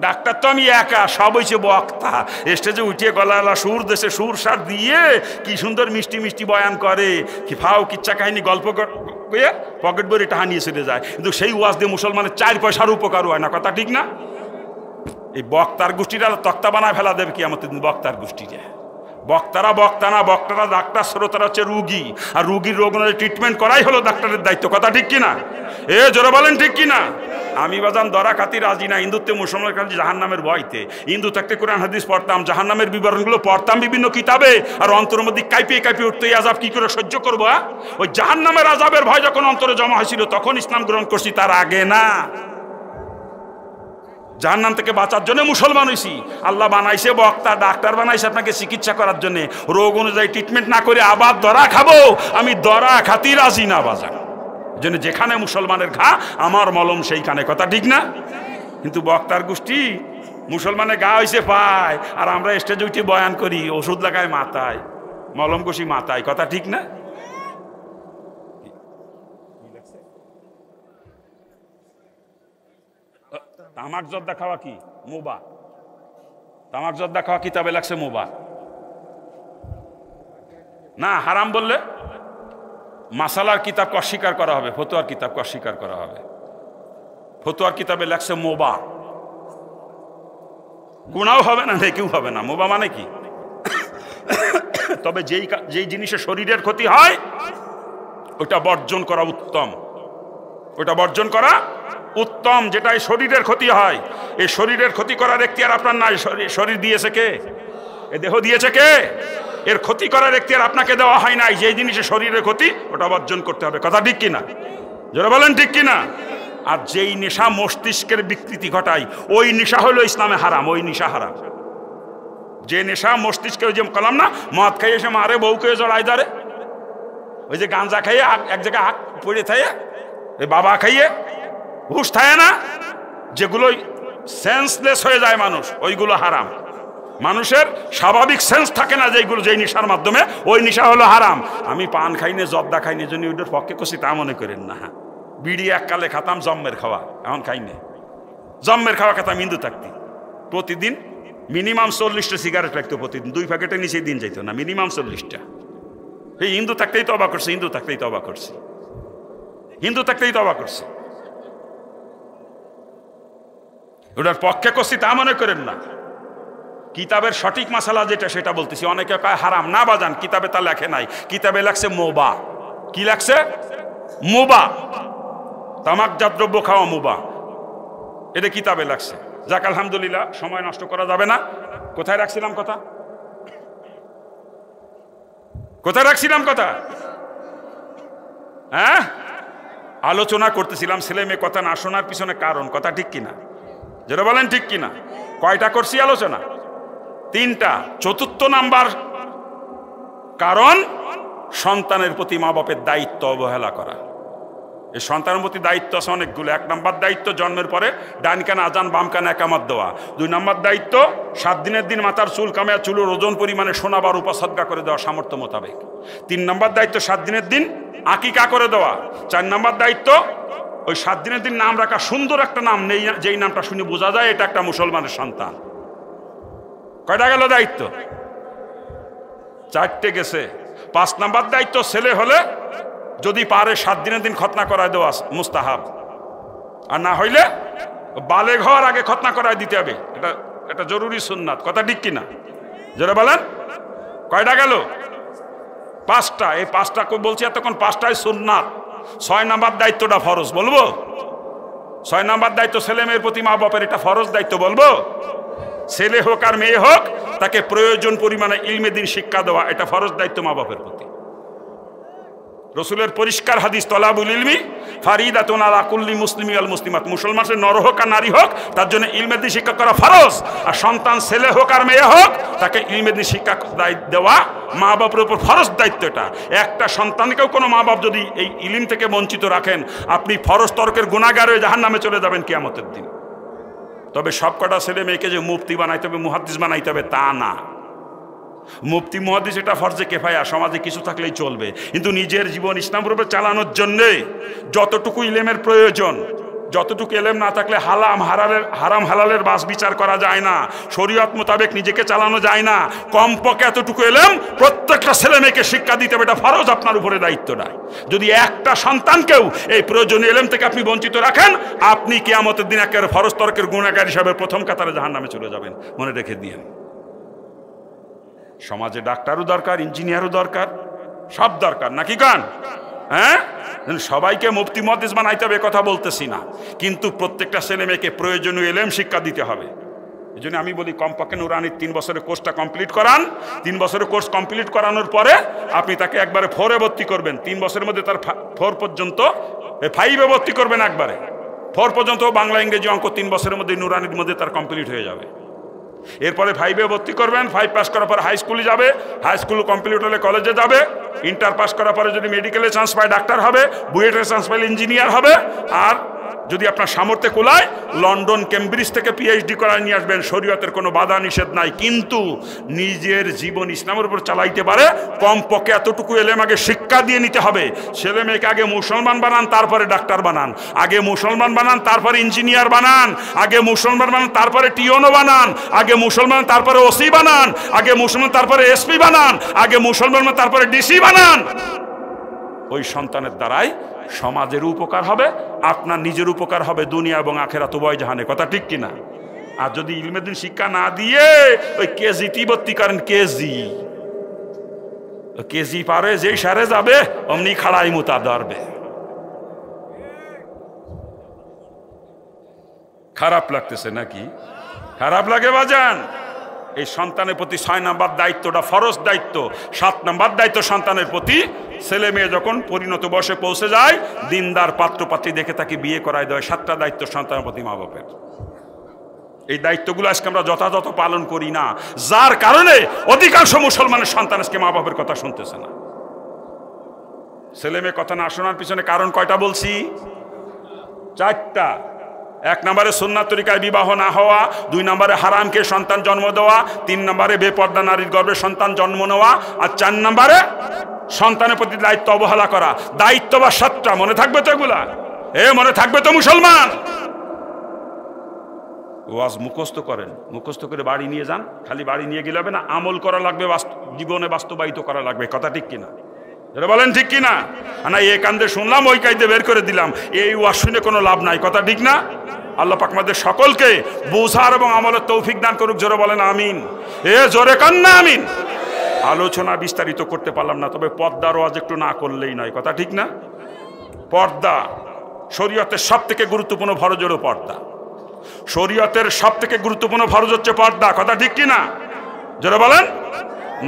A: ডাক্তার তো আমি একা, সব হয়েছে বক্তা। স্টেজে উঠিয়ে গলা সুর দেশে সুর সার দিয়ে কি সুন্দর মিষ্টি মিষ্টি বয়ান করে, কি ফাও কিচ্ছা কাহিনী গল্প করে পকেট বই টাকা নিয়ে চলে যায়, কিন্তু সেই ওয়াজ দিয়ে মুসলমানের 4 পয়সার উপকার হয় না। কথা ঠিক না? এই বক্তার গোষ্ঠীরা তক্তা বানায় ফেলা দেবে কি আমাদের বক্তার গোষ্ঠীরা। বক্তারা বক্তা না, বক্তারা ডাক্তার, শ্রোতারা হচ্ছে রুগী, আর রুগীর রোগ ট্রিটমেন্ট করাই হলো ডাক্তারের দায়িত্ব। কথা ঠিক কিনা? জোরে বলেন ঠিক কিনা? আমি বাজান দরা খাতি রাজি না হিন্দুত্বে মুসলমান কাছে জাহান নামের ভয়তে। হিন্দু থাকতে কোরআন হাদিস পড়তাম, জাহান নামের বিবরণগুলো পড়তাম বিভিন্ন কিতাবে, আর অন্তরের মধ্যে কাঁপিয়ে কাঁপিয়ে উঠতে, এই আজাব কি করে সহ্য করবো? ওই জাহান নামের আজাবের ভয় যখন অন্তরে জমা হয়েছিল তখন ইসলাম গ্রহণ করছি, তার আগে না। জাহান্নাম থেকে বাঁচার জন্য মুসলমান হয়েছি। আল্লাহ বানাইছে বক্তা, ডাক্তার বানাইছে আপনাকে চিকিৎসা করার জন্য। রোগ অনুযায়ী ট্রিটমেন্ট না করে আবার দরা খাবো, আমি দরা খাতি রাজি না বাজান। এই জন্য যেখানে মুসলমানের ঘা আমার মলম সেইখানে। কথা ঠিক না? কিন্তু বক্তার গোষ্ঠী মুসলমানের গা হয়েছে পায়, আর আমরা স্টেজে উঠে বয়ান করি, ওষুধ লাগায় মাথায়, মলম কষি মাথায়। কথা ঠিক না? তামাক জর্দা খাওয়া কি মুবা? তামাক জর্দা খাওয়া কিতাবে লাগছে মুবা না, হারাম বললে মাসালার কিতাবকে অস্বীকার করা হবে, ফতোয়ার কিতাবকে অস্বীকার করা হবে। ফতোয়ার কিতাবে লাগছে মোবা, গুনাও হবে না, নেকিও হবে না। মোবা মানে কি? তবে যেই জিনিসে শরীরের ক্ষতি হয় ওটা বর্জন করা উত্তম, ওটা বর্জন করা উত্তম। যেটাই শরীরের ক্ষতি হয়, এই শরীরের ক্ষতি করার এখতিয়ার আপনার নাই। শরীর দিয়েছে কে? এ দেহ দিয়েছে কে? এর ক্ষতি করার এখতিয়ার আপনাকে দেওয়া হয় নাই। যেই জিনিসে শরীরের ক্ষতি ওটা বর্জন করতে হবে। কথা ঠিক কিনা? যারা বলেন ঠিক কিনা? আর যেই নেশা মস্তিষ্কের বিকৃতি ঘটায় ওই নেশা হলো ইসলামে হারাম, ওই নেশা হারাম। যে নেশা মস্তিষ্কে, ওই যে কলাম না, মদ খাইয়ে এসে মারে বউকে জড়াই ধরে, ওই যে গাঁজা খাইয়ে এক জায়গায় হাত পড়ে থাকে, ওই বাবা খাইয়ে হুশ থাকে না, যেগুলো সেন্সলেস হয়ে যায় মানুষ, ওইগুলো হারাম। মানুষের স্বাভাবিক সেন্স থাকে না যেগুলো, যেই নেশার মাধ্যমে, ওই নেশা হলো হারাম। আমি পান খাইনি, জর্দা খাইনি, জন্য ওইটার পক্ষে কষি তা মনে করেন না। বিড়ি এককালে খাতাম, জম্মের খাওয়া এখন খাইনি। জম্মের খাওয়া খেতাম হিন্দু থাকতি, প্রতিদিন মিনিমাম 40টা সিগারেট লাগতো প্রতিদিন, 2 প্যাকেটের নিচে দিন যাইতো না, মিনিমাম 40টা। এই হিন্দু থাকতেই তো অবাক করছে, হিন্দু থাকতেই তো অবাক করছে, হিন্দু থাকতেই তো অবাক করছে। ওটার পক্ষে করছি তা মনে করেন না। কিতাবের সঠিক মাসালা যেটা সেটা বলতেছি। অনেকে কয় হারাম, না বাজান, কিতাবে তা লেখে নাই, কিতাবে লাগছে মোবা। কি লাগছে? মোবা, তামাকজাত দ্রব্য খাওয়া মোবা, এটা কিতাবে লাগছে। যাক আলহামদুলিল্লাহ, সময় নষ্ট করা যাবে না। কোথায় রাখছিলাম কথা? কোথায় রাখছিলাম কথা? হ্যাঁ, আলোচনা করতেছিলাম ছেলে মেয়ে কথা না শোনার পিছনে কারণ। কথা ঠিক কিনা? যেটা বলেন ঠিক কিনা? কয়টা করছি আলোচনা? 3টা। 4র্থ নাম্বার কারণ সন্তানের প্রতি মা বাপের দায়িত্ব অবহেলা করা। এই সন্তানের প্রতি দায়িত্ব আছে অনেকগুলো। 1 নম্বর দায়িত্ব জন্মের পরে ডান কানে আজান বাম কানে একামত দেওয়া। 2 নম্বর দায়িত্ব 7 দিনের দিন মাথার চুল কামায়া চুলের ওজন পরিমাণে সোনা বা রূপা সদকা করে দেওয়া সামর্থ্য মোতাবেক। 3 নম্বর দায়িত্ব 7 দিনের দিন আকিকা করে দেওয়া। 4 নম্বর দায়িত্ব ওই 7 দিনের দিন নাম রাখা, সুন্দর একটা নাম নেই যেই নামটা শুনে বোঝা যায় এটা একটা মুসলমানের সন্তান। কয়টা গেল দায়িত্ব? 4টে গেছে। 5 নম্বর দায়িত্ব ছেলে হলে যদি পারে 7 দিনের দিন খতনা করায় দেওয়া মুস্তাহাব, আর না হইলে বালেগ হওয়ার আগে খতনা করায় দিতে হবে। এটা জরুরি সুন্নাত। কথা ঠিক কিনা যারা বলেন? কয়টা গেল? 5টা। এই 5টা বলছি এতক্ষণ 5টাই সুন্নাত। 6 নম্বর দায়িত্বটা ফরজ বলবো? 6 নম্বর দায়িত্ব ছেলে মেয়ের প্রতি মা বাপের, এটা ফরজ দায়িত্ব বলবো? ছেলে হোক আর মেয়ে হোক তাকে প্রয়োজন পরিমাণে ইলমে দিন শিক্ষা দেওয়া, এটা ফরজ দায়িত্ব মা বাপের প্রতি। রসুলের পরিষ্কার হাদিস, তলাবুল ইলমি ফারিদাতুন আলা কুল্লি মুসলিমি ওয়াল মুসলিমাত, মুসলমানের নর হোক আর নারী হোক তার জন্য ইলমে দিন শিক্ষা করা ফরজ। আর সন্তান ছেলে হোক আর মেয়ে হোক তাকে ইলমে দিন শিক্ষা দেওয়া মা বাপের উপর ফরজ দায়িত্ব। এটা একটা সন্তানকেও কোনো মা বাপ যদি এই ইলম থেকে বঞ্চিত রাখেন, আপনি ফরজ তর্কের গুনাহগার হয়ে জাহান্নামে চলে যাবেন কিয়ামতের দিন। তবে সবকটা ছেলে মেয়েকে যে মুফতি বানাইতে হবে, মুহাদ্দিস বানাইতে হবে তা না। মুফতি মুহাদ্দিস এটা ফরজে কেফায়া, সমাজে কিছু থাকলেই চলবে। কিন্তু নিজের জীবন ইসলামের উপর চালানোর জন্যে যতটুকু ইলমের প্রয়োজন, যতটুকু ইলম না থাকলে হারাম হালালের বাস বিচার করা যায় না, শরীয়ত মোতাবেক নিজেকে চালানো যায় না। কমপক্ষে এতটুকু ইলম প্রত্যেকটা ছেলে মেয়েকে শিক্ষা দিতে হবে, এটা ফরজ আপনার উপরে দায়িত্ব নাই। যদি একটা সন্তানকেও এই প্রয়োজনীয় ইলম থেকে আপনি বঞ্চিত রাখেন, আপনি কিয়ামতের দিন একেবারে ফরজ তর্কের গুনাহগার হিসাবে প্রথম কাতারে জাহান্নামে চলে যাবেন। মনে রেখে দিয়েন। সমাজে ডাক্তারও দরকার, ইঞ্জিনিয়ারও দরকার, সব দরকার নাকি গান? হ্যাঁ, সবাইকে মুফতি মুহাদ্দিস বানাইতে হবে কথা বলতেছি না, কিন্তু প্রত্যেকটা ছেলে মেয়েকে প্রয়োজনীয় ইলম শিক্ষা দিতে হবে। এই জন্য আমি বলি কমপক্ষে নুরানির 3 বছরের কোর্সটা কমপ্লিট করান। 3 বছরের কোর্স কমপ্লিট করানোর পরে আপনি তাকে একবারে 4-এ ভর্তি করবেন। 3 বছরের মধ্যে তার 4 পর্যন্ত 5-এ ভর্তি করবেন একবারে। 4 পর্যন্ত বাংলা ইংরেজি অঙ্ক 3 বছরের মধ্যে নুরানির মধ্যে তার কমপ্লিট হয়ে যাবে। এরপরে 5-এ ভর্তি করবেন। 5 পাস করার পর হাই স্কুলে যাবে, হাই স্কুল কমপ্লিট হলে কলেজে যাবে, ইন্টার পাস করার পরে যদি মেডিকেলে চান্স পায় ডাক্তার হবে, বুয়েটে চান্স পাইলে ইঞ্জিনিয়ার হবে, আর যদি আপনার সামর্থ্যে কোলায় লন্ডন কেমব্রিজ থেকে পিএইচডি করায় নিয়ে আসবেন। শরীয়তের কোনো বাধা নিষেধ নাই, কিন্তু নিজের জীবন ইসলামের উপর চালাইতে পারে কমপক্ষে এতটুকু ইলম আগে শিক্ষা দিয়ে নিতে হবে। ছেলে মেয়েকে আগে মুসলমান বানান, তারপরে ডাক্তার বানান। আগে মুসলমান বানান, তারপরে ইঞ্জিনিয়ার বানান। আগে মুসলমান বানান, তারপরে টিওনো বানান। আগে মুসলমান, তারপরে ওসি বানান। আগে মুসলমান, তারপরে এসপি বানান। আগে মুসলমান, তারপরে ডিসি বানান। ওই সন্তানের দ্বারাই সমাজের উপকার হবে, আপনার নিজের উপকার হবে, দুনিয়া এবং আখেরাত উভয় জাহানে। কথা ঠিক কিনা? আর যদি ইলমের দিন শিক্ষা না দিয়ে ওই কেজি ভর্তি করেন, কেজি পারে যেই সারে যাবে অমনি খাড়াই মুতা ধরবে। খারাপ লাগতেছে নাকি? খারাপ লাগে বাজান? এই সন্তানের প্রতি 6 নম্বর দায়িত্বটা ফরজ দায়িত্ব। 7 নম্বর দায়িত্ব সন্তানের প্রতি, ছেলে মেয়ে যখন পরিণত বয়সে পৌঁছে যায় দিনদার পাত্রপাত্রী দেখে তাকে বিয়ে করায় দেয়। 7টা দায়িত্ব সন্তানের প্রতি মা বাপের। এই দায়িত্বগুলো আজকে আমরা যথাযথ পালন করি না, যার কারণে অধিকাংশ মুসলমানের সন্তান আজকে মা বাপের কথা শুনতেছে না। ছেলে মেয়ে কথা না শোনার পিছনে কারণ কয়টা বলছি? 4টা। 1 নম্বরে সুন্নাত তরিকায় বিবাহ না হওয়া, 2 নম্বরে হারামকে সন্তান জন্ম দেওয়া, 3 নম্বরে বেপর্দা নারীর গর্ভে সন্তান জন্ম নেওয়া, আর 4 নম্বরে সন্তানের প্রতি দায়িত্ব অবহেলা করা। দায়িত্ব বা 7টা মনে থাকবে তো? এগুলা মনে থাকবে তো মুসলমান? ওয়াজ মুখস্থ করেন, মুখস্থ করে বাড়ি নিয়ে যান। খালি বাড়ি নিয়ে গেলে হবে না, আমল করা লাগবে, জীবনে বাস্তবায়িত করা লাগবে। কথা ঠিক কিনা? বলেন ঠিক কিনা? না এই কান্দে শুনলাম ওই কান্দে বের করে দিলাম, এই ওয়াজ শুনে কোনো লাভ নাই। কথা ঠিক না? আল্লাহ পাক আমাদের সকলকে বুঝার এবং আমলের তৌফিক দান করুক। জোরে বলেন আমিন। জোরে কান্না আমিন। আলোচনা বিস্তারিত করতে পারলাম না, তবে পর্দার ওয়াজ একটু না করলেই নয়। কথা ঠিক না? পর্দা শরীয়তের সব থেকে গুরুত্বপূর্ণ ফরজ হলো পর্দা। শরীয়তের সব থেকে গুরুত্বপূর্ণ ফরজ হচ্ছে পর্দা। কথা ঠিক কিনা? যারা বলেন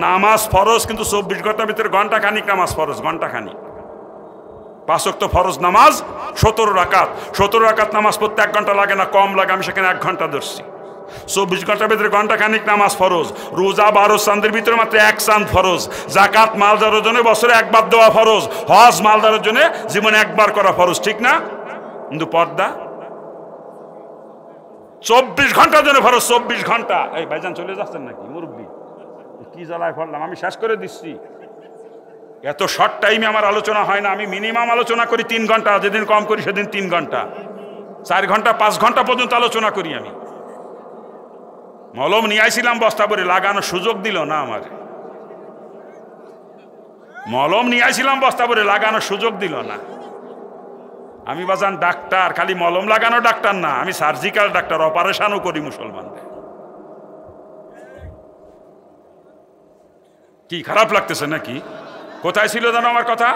A: নামাজ ফরজ, কিন্তু 24 ঘন্টার ভিতরে ঘন্টা খানিক নামাজ ফরজ, ঘন্টা খানিক। 5 ওয়াক্ত ফরজ নামাজ 17 রাকাত। 17 রাকাত নামাজ পড়তে 1 ঘন্টা লাগে না, কম লাগে। আমি সেখানে 1 ঘন্টা ধরছি। 24 ঘন্টার ভিতরে ঘন্টা খানিক নামাজ ফরজ, রোজা 12 চাঁদের ভিতরে মাত্র 1 চাঁদ ফরজ, জাকাত মালদারের জন্য বছরে একবার দেওয়া ফরজ, হজ মালদারের জন্য জীবনে একবার করা ফরজ, ঠিক না? কিন্তু পর্দা 24 ঘন্টার জন্য ফরজ, 24 ঘন্টা। এই ভাইজান চলে যাচ্ছেন নাকি মুরব্বী? কি জ্বালায় পড়লাম, আমি শেষ করে দিচ্ছি। এত শর্ট টাইমে আমার আলোচনা হয় না, আমি মিনিমাম আলোচনা করি 3 ঘন্টা, যেদিন কম করি সেদিন 3 ঘন্টা, 4 ঘন্টা 5 ঘন্টা পর্যন্ত আলোচনা করি আমি। মলম নিয়ে আইছিলাম বস্তা ভরে, লাগানোর সুযোগ দিল না আমার। মলম নিয়ে আইছিলাম বস্তা ভরে, লাগানোর সুযোগ দিল না। আমি বাজান ডাক্তার, খালি মলম লাগানো ডাক্তার না, আমি সার্জিক্যাল ডাক্তার, অপারেশনও করি মুসলমানদের। কি খারাপ লাগতেছে নাকি? কোথায় ছিল জানো আমার কথা?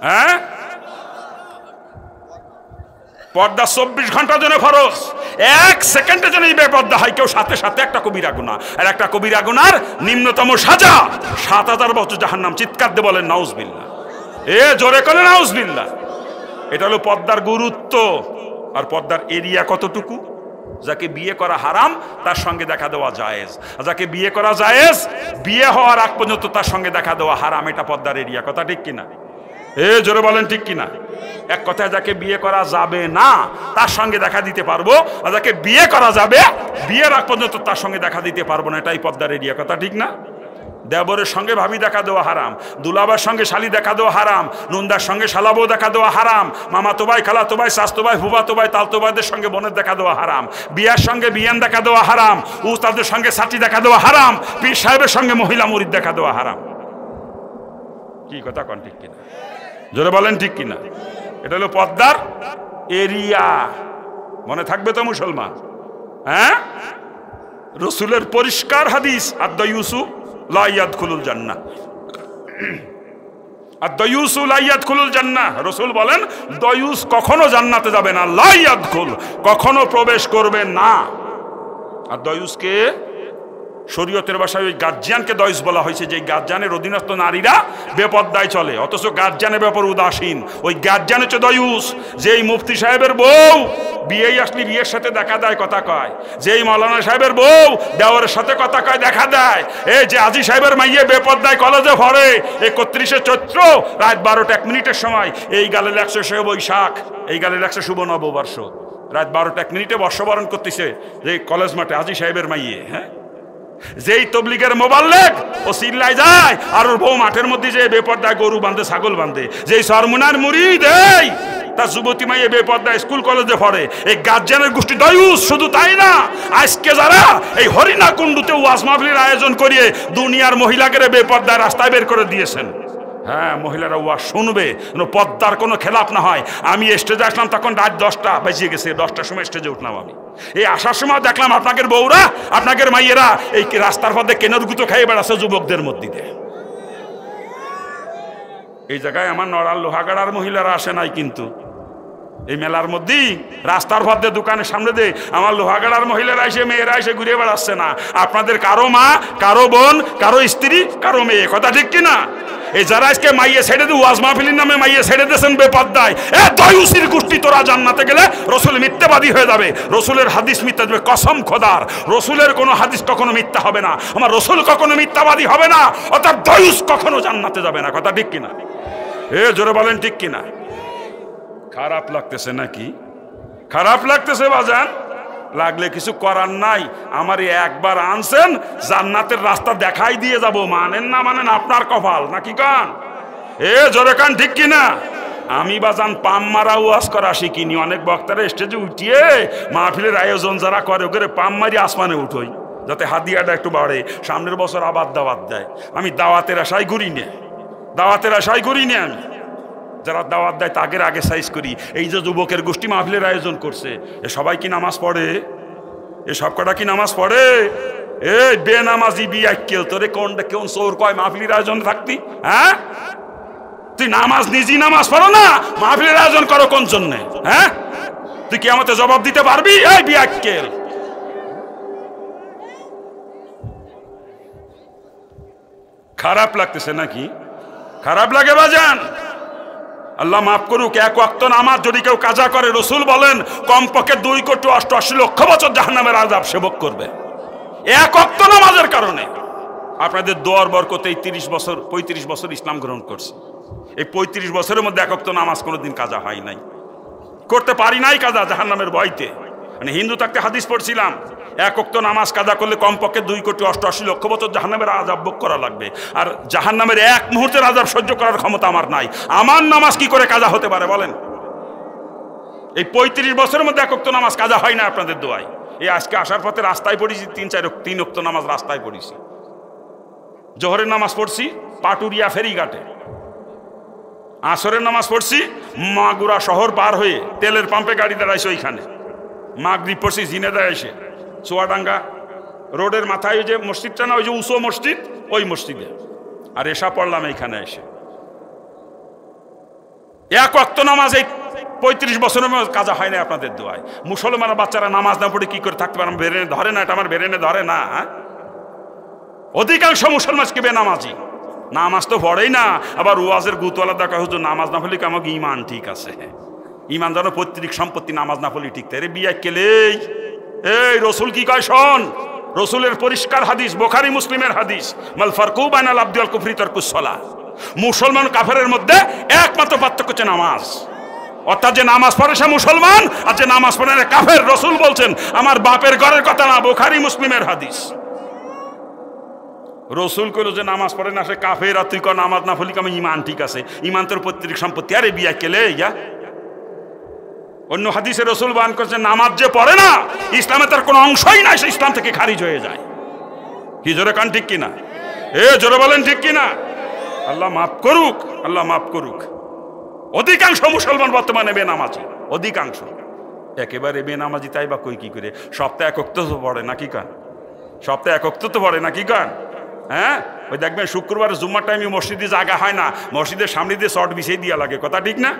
A: হ্যাঁ, পর্দা 24 ঘন্টার জন্য ফরজ। 1 সেকেন্ডের জন্য বেপর্দা হয় কেউ, সাথে সাথে একটা কবিরা গুনাহ, আর একটা কবিরা গুনার নিম্নতম সাজা 7000 বছর জাহান্নাম। চিৎকার দিয়ে বলেন নাউজুবিল্লাহ, জোরে করে নাউজুবিল্লাহ। এটা হলো পর্দার গুরুত্ব। আর পর্দার এরিয়া কতটুকু? যাকে বিয়ে করা হারাম তার সঙ্গে দেখা দেওয়া জায়েজ, যাকে বিয়ে করা জায়েজ, বিয়ে হওয়ার আগ পর্যন্ত তার সঙ্গে দেখা দেওয়া হারাম। এটা পর্দার এরিয়া, কথা ঠিক কিনা? জোরে বলেন ঠিক কিনা? এক কথায় যাকে বিয়ে করা যাবে না তার সঙ্গে দেখা দিতে পারবো, আর যাকে বিয়ে করা যাবে বিয়ের আগ পর্যন্ত তার সঙ্গে দেখা দিতে পারবো না, এটাই পর্দার এরিয়া, কথা ঠিক না? দেবরের সঙ্গে ভাবি দেখা দেওয়া হারাম, দুলাবার সঙ্গে শালি দেখা দেওয়া হারাম, নন্দার সঙ্গে শালাবো দেখা দেওয়া হারাম, মামাতো ভাই, খালাতো ভাই, চাচাতো ভাই, ফুফাতো ভাই, তালতো ভাইদের সঙ্গে বোনের দেখা দেওয়া হারাম, বিয়ার সঙ্গে বিয়ান দেখা দেওয়া হারাম, উস্তাদের সঙ্গে সাথী দেখা দেওয়া হারাম, পীর সাহেবের সঙ্গে মহিলা মুরিদ দেখা দেওয়া হারাম। কি কথা কন ঠিক কিনা? জোরে বলেন ঠিক কিনা? এটা হলো পর্দার এরিয়া। মনে থাকবে তো মুসলমান? হ্যাঁ, রসুলের পরিষ্কার হাদিস, আদ-দায়ুসু লা ইয়াদখুলুল জান্নাহ, আদ-দায়ুসু লা ইয়াদখুলুল জান্নাহ। রাসূল বলেন দায়ুস কখনো জান্নাতে যাবে না, লা ইয়াদখুল, কখনো প্রবেশ করবে না। আর দায়ুসকে শরীয়তের ভাষায় ওই গার্জিয়ানকে দয়ুস বলা হয়েছে, যে গার্জিয়ানের অধীনস্থ নারীরা বেপর্দায় চলে, অথচ গার্জিয়ানের ব্যাপার উদাসীন, ওই গার্জিয়ান হচ্ছে দয়ুস। যেই মুফতি সাহেবের বউ বিয়েই আসলে বিয়ের সাথে দেখা দেয়, কথা কয়, যেই মৌলানা সাহেবের বউ দেওয়ারের সাথে কথা কয়, দেখা দেয়, এই যে আজি সাহেবের মাইয়ে বেপর্দায় কলেজে পড়ে, 31শে চৈত্র রাত 12টা 1 মিনিটের সময়, এই গালে লাগছে শুভ বৈশাখ, এই গালে লাগছে শুভ নববর্ষ, রাত 12টা 1 মিনিটে বর্ষবরণ করতেছে যে কলেজ মাঠে আজি সাহেবের মাইয়ে। হ্যাঁ, যেই তবলিগের মোবাল্লেগ ও চিল্লাই যায়, আর ওর বউ মাঠের মধ্যে যে বেপর্দায় গরু বাঁধে, ছাগল বাঁধে, যেই সরমুনার মুরিদ এই তার যুবতী মাইয়ে বেপর্দায় স্কুল কলেজে পড়ে, এই গার্জিয়ানের গোষ্ঠী দয়ুস। শুধু তাই না, আজকে যারা এই হরিণা কুণ্ডুতে ওয়াজ মাহফিলের আয়োজন করিয়ে দুনিয়ার মহিলাকে বেপর্দায় রাস্তায় বের করে দিয়েছেন। হ্যাঁ, মহিলারা ওয়াজ শুনবে, পর্দার কোনো খেলাপ না হয়। আমি স্টেজে আসলাম তখন রাত 10টা বেজে গেছে, 10টার সময় স্টেজে উঠলাম আমি। এই আসার সময় দেখলাম আপনাদের বউরা, আপনাদের মাইয়েরা এই রাস্তার পথে কেনার গুতো খাইয়ে বেড়াচ্ছে যুবকদের মধ্যে। এই জায়গায় আমার নড়ার লোহাগাড়ার মহিলারা আসে নাই, কিন্তু এই মেলার মধ্যেই রাস্তার পথে দোকানের সামনে দিয়ে আমার লোহাগাড়ার মহিলারা এসে, মেয়েরা এসে ঘুরে বেড়াচ্ছে না। আপনাদের কারো মা, কারো বোন, কারো স্ত্রী, কারো মেয়ে, কথা ঠিক কিনা? এই যারা আজকে মাইয়ে ছেড়ে দিয়ে ওয়াজ মাহফিলের নামে মাইয়ে ছেড়ে দিয়েছেন বেপর্দায়, এ দয়ুসির গোষ্ঠী, তোরা জান্নাতে গেলে রসুল মিথ্যাবাদী হয়ে যাবে, রসুলের হাদিস মিথ্যা যাবে, কসম খোদার রসুলের কোনো হাদিস কখনো মিথ্যা হবে না, আমার রসুল কখনো মিথ্যাবাদী হবে না, অর্থাৎ দয়ুস কখনো জান্নাতে যাবে না, কথা ঠিক কিনা? জোরে বলেন ঠিক কিনা? খারাপ লাগতেছে নাকি? খারাপ লাগতেছে বাজান? লাগলে কিছু করার নাই। আমার একবার আনছেন, জান্নাতের রাস্তা দেখাই দিয়ে যাব, মানেন না মানেন আপনার কপাল, নাকি কান? জোরে কান ঠিক কিনা? আমি বাজান পাম মারা ওয়াজ করা শিখিনি। অনেক বক্তারা স্টেজে উঠিয়ে মাহফিলের আয়োজন যারা করে, ওকে পাম মারি আসমানে উঠোই, যাতে হাদিয়াটা একটু বাড়ে, সামনের বছর আবার দাওয়াত দেয়। আমি দাওয়াতের আশাই করি না, দাওয়াতের আশাই করি না। আমি যারা দাওয়াত দেয় তাদের আগে সাইজ করি। এই যে যুবকের গোষ্ঠী মাহফিলের আয়োজন করছে, এ সবাই কি নামাজ পড়ে? এ সব কটা কি নামাজ পড়ে? এই বেনামাজি বিয়াক্কেল, তোরে কোনটা কোন চোর কয় মাহফিলের আয়োজন থাকতি? হ্যাঁ, তুই নামাজ নিজে নামাজ পড়ো না, মাহফিলের আয়োজন করো কোন জন্য? হ্যাঁ, তুই কি আমাকে জবাব দিতে পারবি? এই বিয়াক্কেল, খারাপ লাগতেছে নাকি? খারাপ লাগে বাজান? আল্লাহ মাফ করুক, 1 ওয়াক্ত নামাজ যদি কেউ কাজা করে, রসুল বলেন কমপক্ষে 2,88,00,000 বছর জাহান্নামের আযাব সেবক করবে 1 ওয়াক্ত নামাজের কারণে। আপনাদের দোয়ার বরকতে এই 35 বছর ইসলাম গ্রহণ করছে। এই 35 বছরের মধ্যে 1 ওয়াক্ত নামাজ কোনোদিন কাজা হয় নাই, করতে পারি নাই কাজা, জাহান্নামের ভয়তে। মানে হিন্দু থাকতে হাদিস পড়ছিলাম, 1 ওয়াক্ত নামাজ কাজা করলে কমপক্ষে 2,88,00,000 বছর জাহান্নামের আযাব ভোগ করা লাগবে। আর জাহান্নামের 1 মুহূর্তের আযাব সহ্য করার ক্ষমতা আমার নাই। আমার নামাজ কি করে কাজা হতে পারে বলেন? এই 35 বছরের মধ্যে 1 ওয়াক্ত নামাজ কাজা হয় না আপনাদের দোয়ায়। এই আজকে আসার পথে রাস্তায় পড়েছি 3 ওয়াক্ত নামাজ রাস্তায় পড়েছি। জোহরের নামাজ পড়ছি পাটুরিয়া ফেরিঘাটে, আসরের নামাজ পড়ছি মাগুরা শহর পার হয়ে তেলের পাম্পে গাড়ি দাঁড়াইছে ওইখানে, মাগরিব পড়ছি ঝিনেদায় এসে চুয়াডাঙ্গা রোডের মাথায় ওই যে মসজিদটা না, ওই যে উঁচু মসজিদ, ওই মসজিদে। আর এসা পড়লাম এইখানে এসে। 1 ওয়াক্ত নামাজ এই 35 বছরের কাজা হয় না আপনাদের দোয়ায়। মুসলমানের বাচ্চারা নামাজ না পড়ে কি করে থাকতে পারে? বেরেনে ধরে না, এটা আমার বেরেনে ধরে না। অধিকাংশ মুসলমান কি বেনামাজি, নামাজ তো পড়েই না। আবার ওয়াজের গুতওয়ালা দেখা হুজুর নামাজ না পড়লে আমাকে ইমান ঠিক আছে। ইমান যেন পৈতৃক সম্পত্তি, নামাজ না পড়লে ঠিক তাই বিয়া কেলেই। এই রসুল কি কয় শোন, রসুলের পরিষ্কার হাদিস, বুখারী মুসলিমের হাদিস, মাল ফারকু বাইনাল আবদি ওয়াল কুফরি তারকুস সালাহ। মুসলমান কাফেরের মধ্যে একমাত্র পার্থক্য হচ্ছে নামাজ। অর্থাৎ যে নামাজ পড়ে সে মুসলমান, আর যে নামাজ পড়ে না কাফের। রসুল বলছেন, আমার বাপের ঘরের কথা না, বুখারী মুসলিমের হাদিস। রসুল কইল যে নামাজ পড়ে না সে কাফের, আর তুই কর নামাজ না পড়লি আমি ইমান ঠিক আছে। ইমান তোর পৈতৃক সম্পত্তি। আরে বিয়া কেলে ইয়া। অন্য হাদিসে রসুল বয়ান করছেন, নামাজ যে পড়ে না ইসলামে তার কোনো অংশই নাই, সে ইসলাম থেকে খারিজ হয়ে যায়। কি জোরে কান ঠিক কিনা? জোরে বলেন ঠিক কিনা? আল্লাহ মাফ করুক, আল্লাহ মাফ করুক। অধিকাংশ মুসলমান বর্তমানে বেনামাজি, অধিকাংশ একেবারে বেনামাজি। তাই বা কই কি করে? সপ্তাহে 1 ওয়াক্ত তো পড়ে নাকি কান? সপ্তাহে 1 ওয়াক্ত তো পড়ে নাকি কান? হ্যাঁ, ওই দেখবেন শুক্রবার জুম্মার টাইমে মসজিদে জায়গা হয় না, মসজিদের সামনে দিয়ে শর্ট বিছিয়ে দিয়া লাগে। কথা ঠিক না?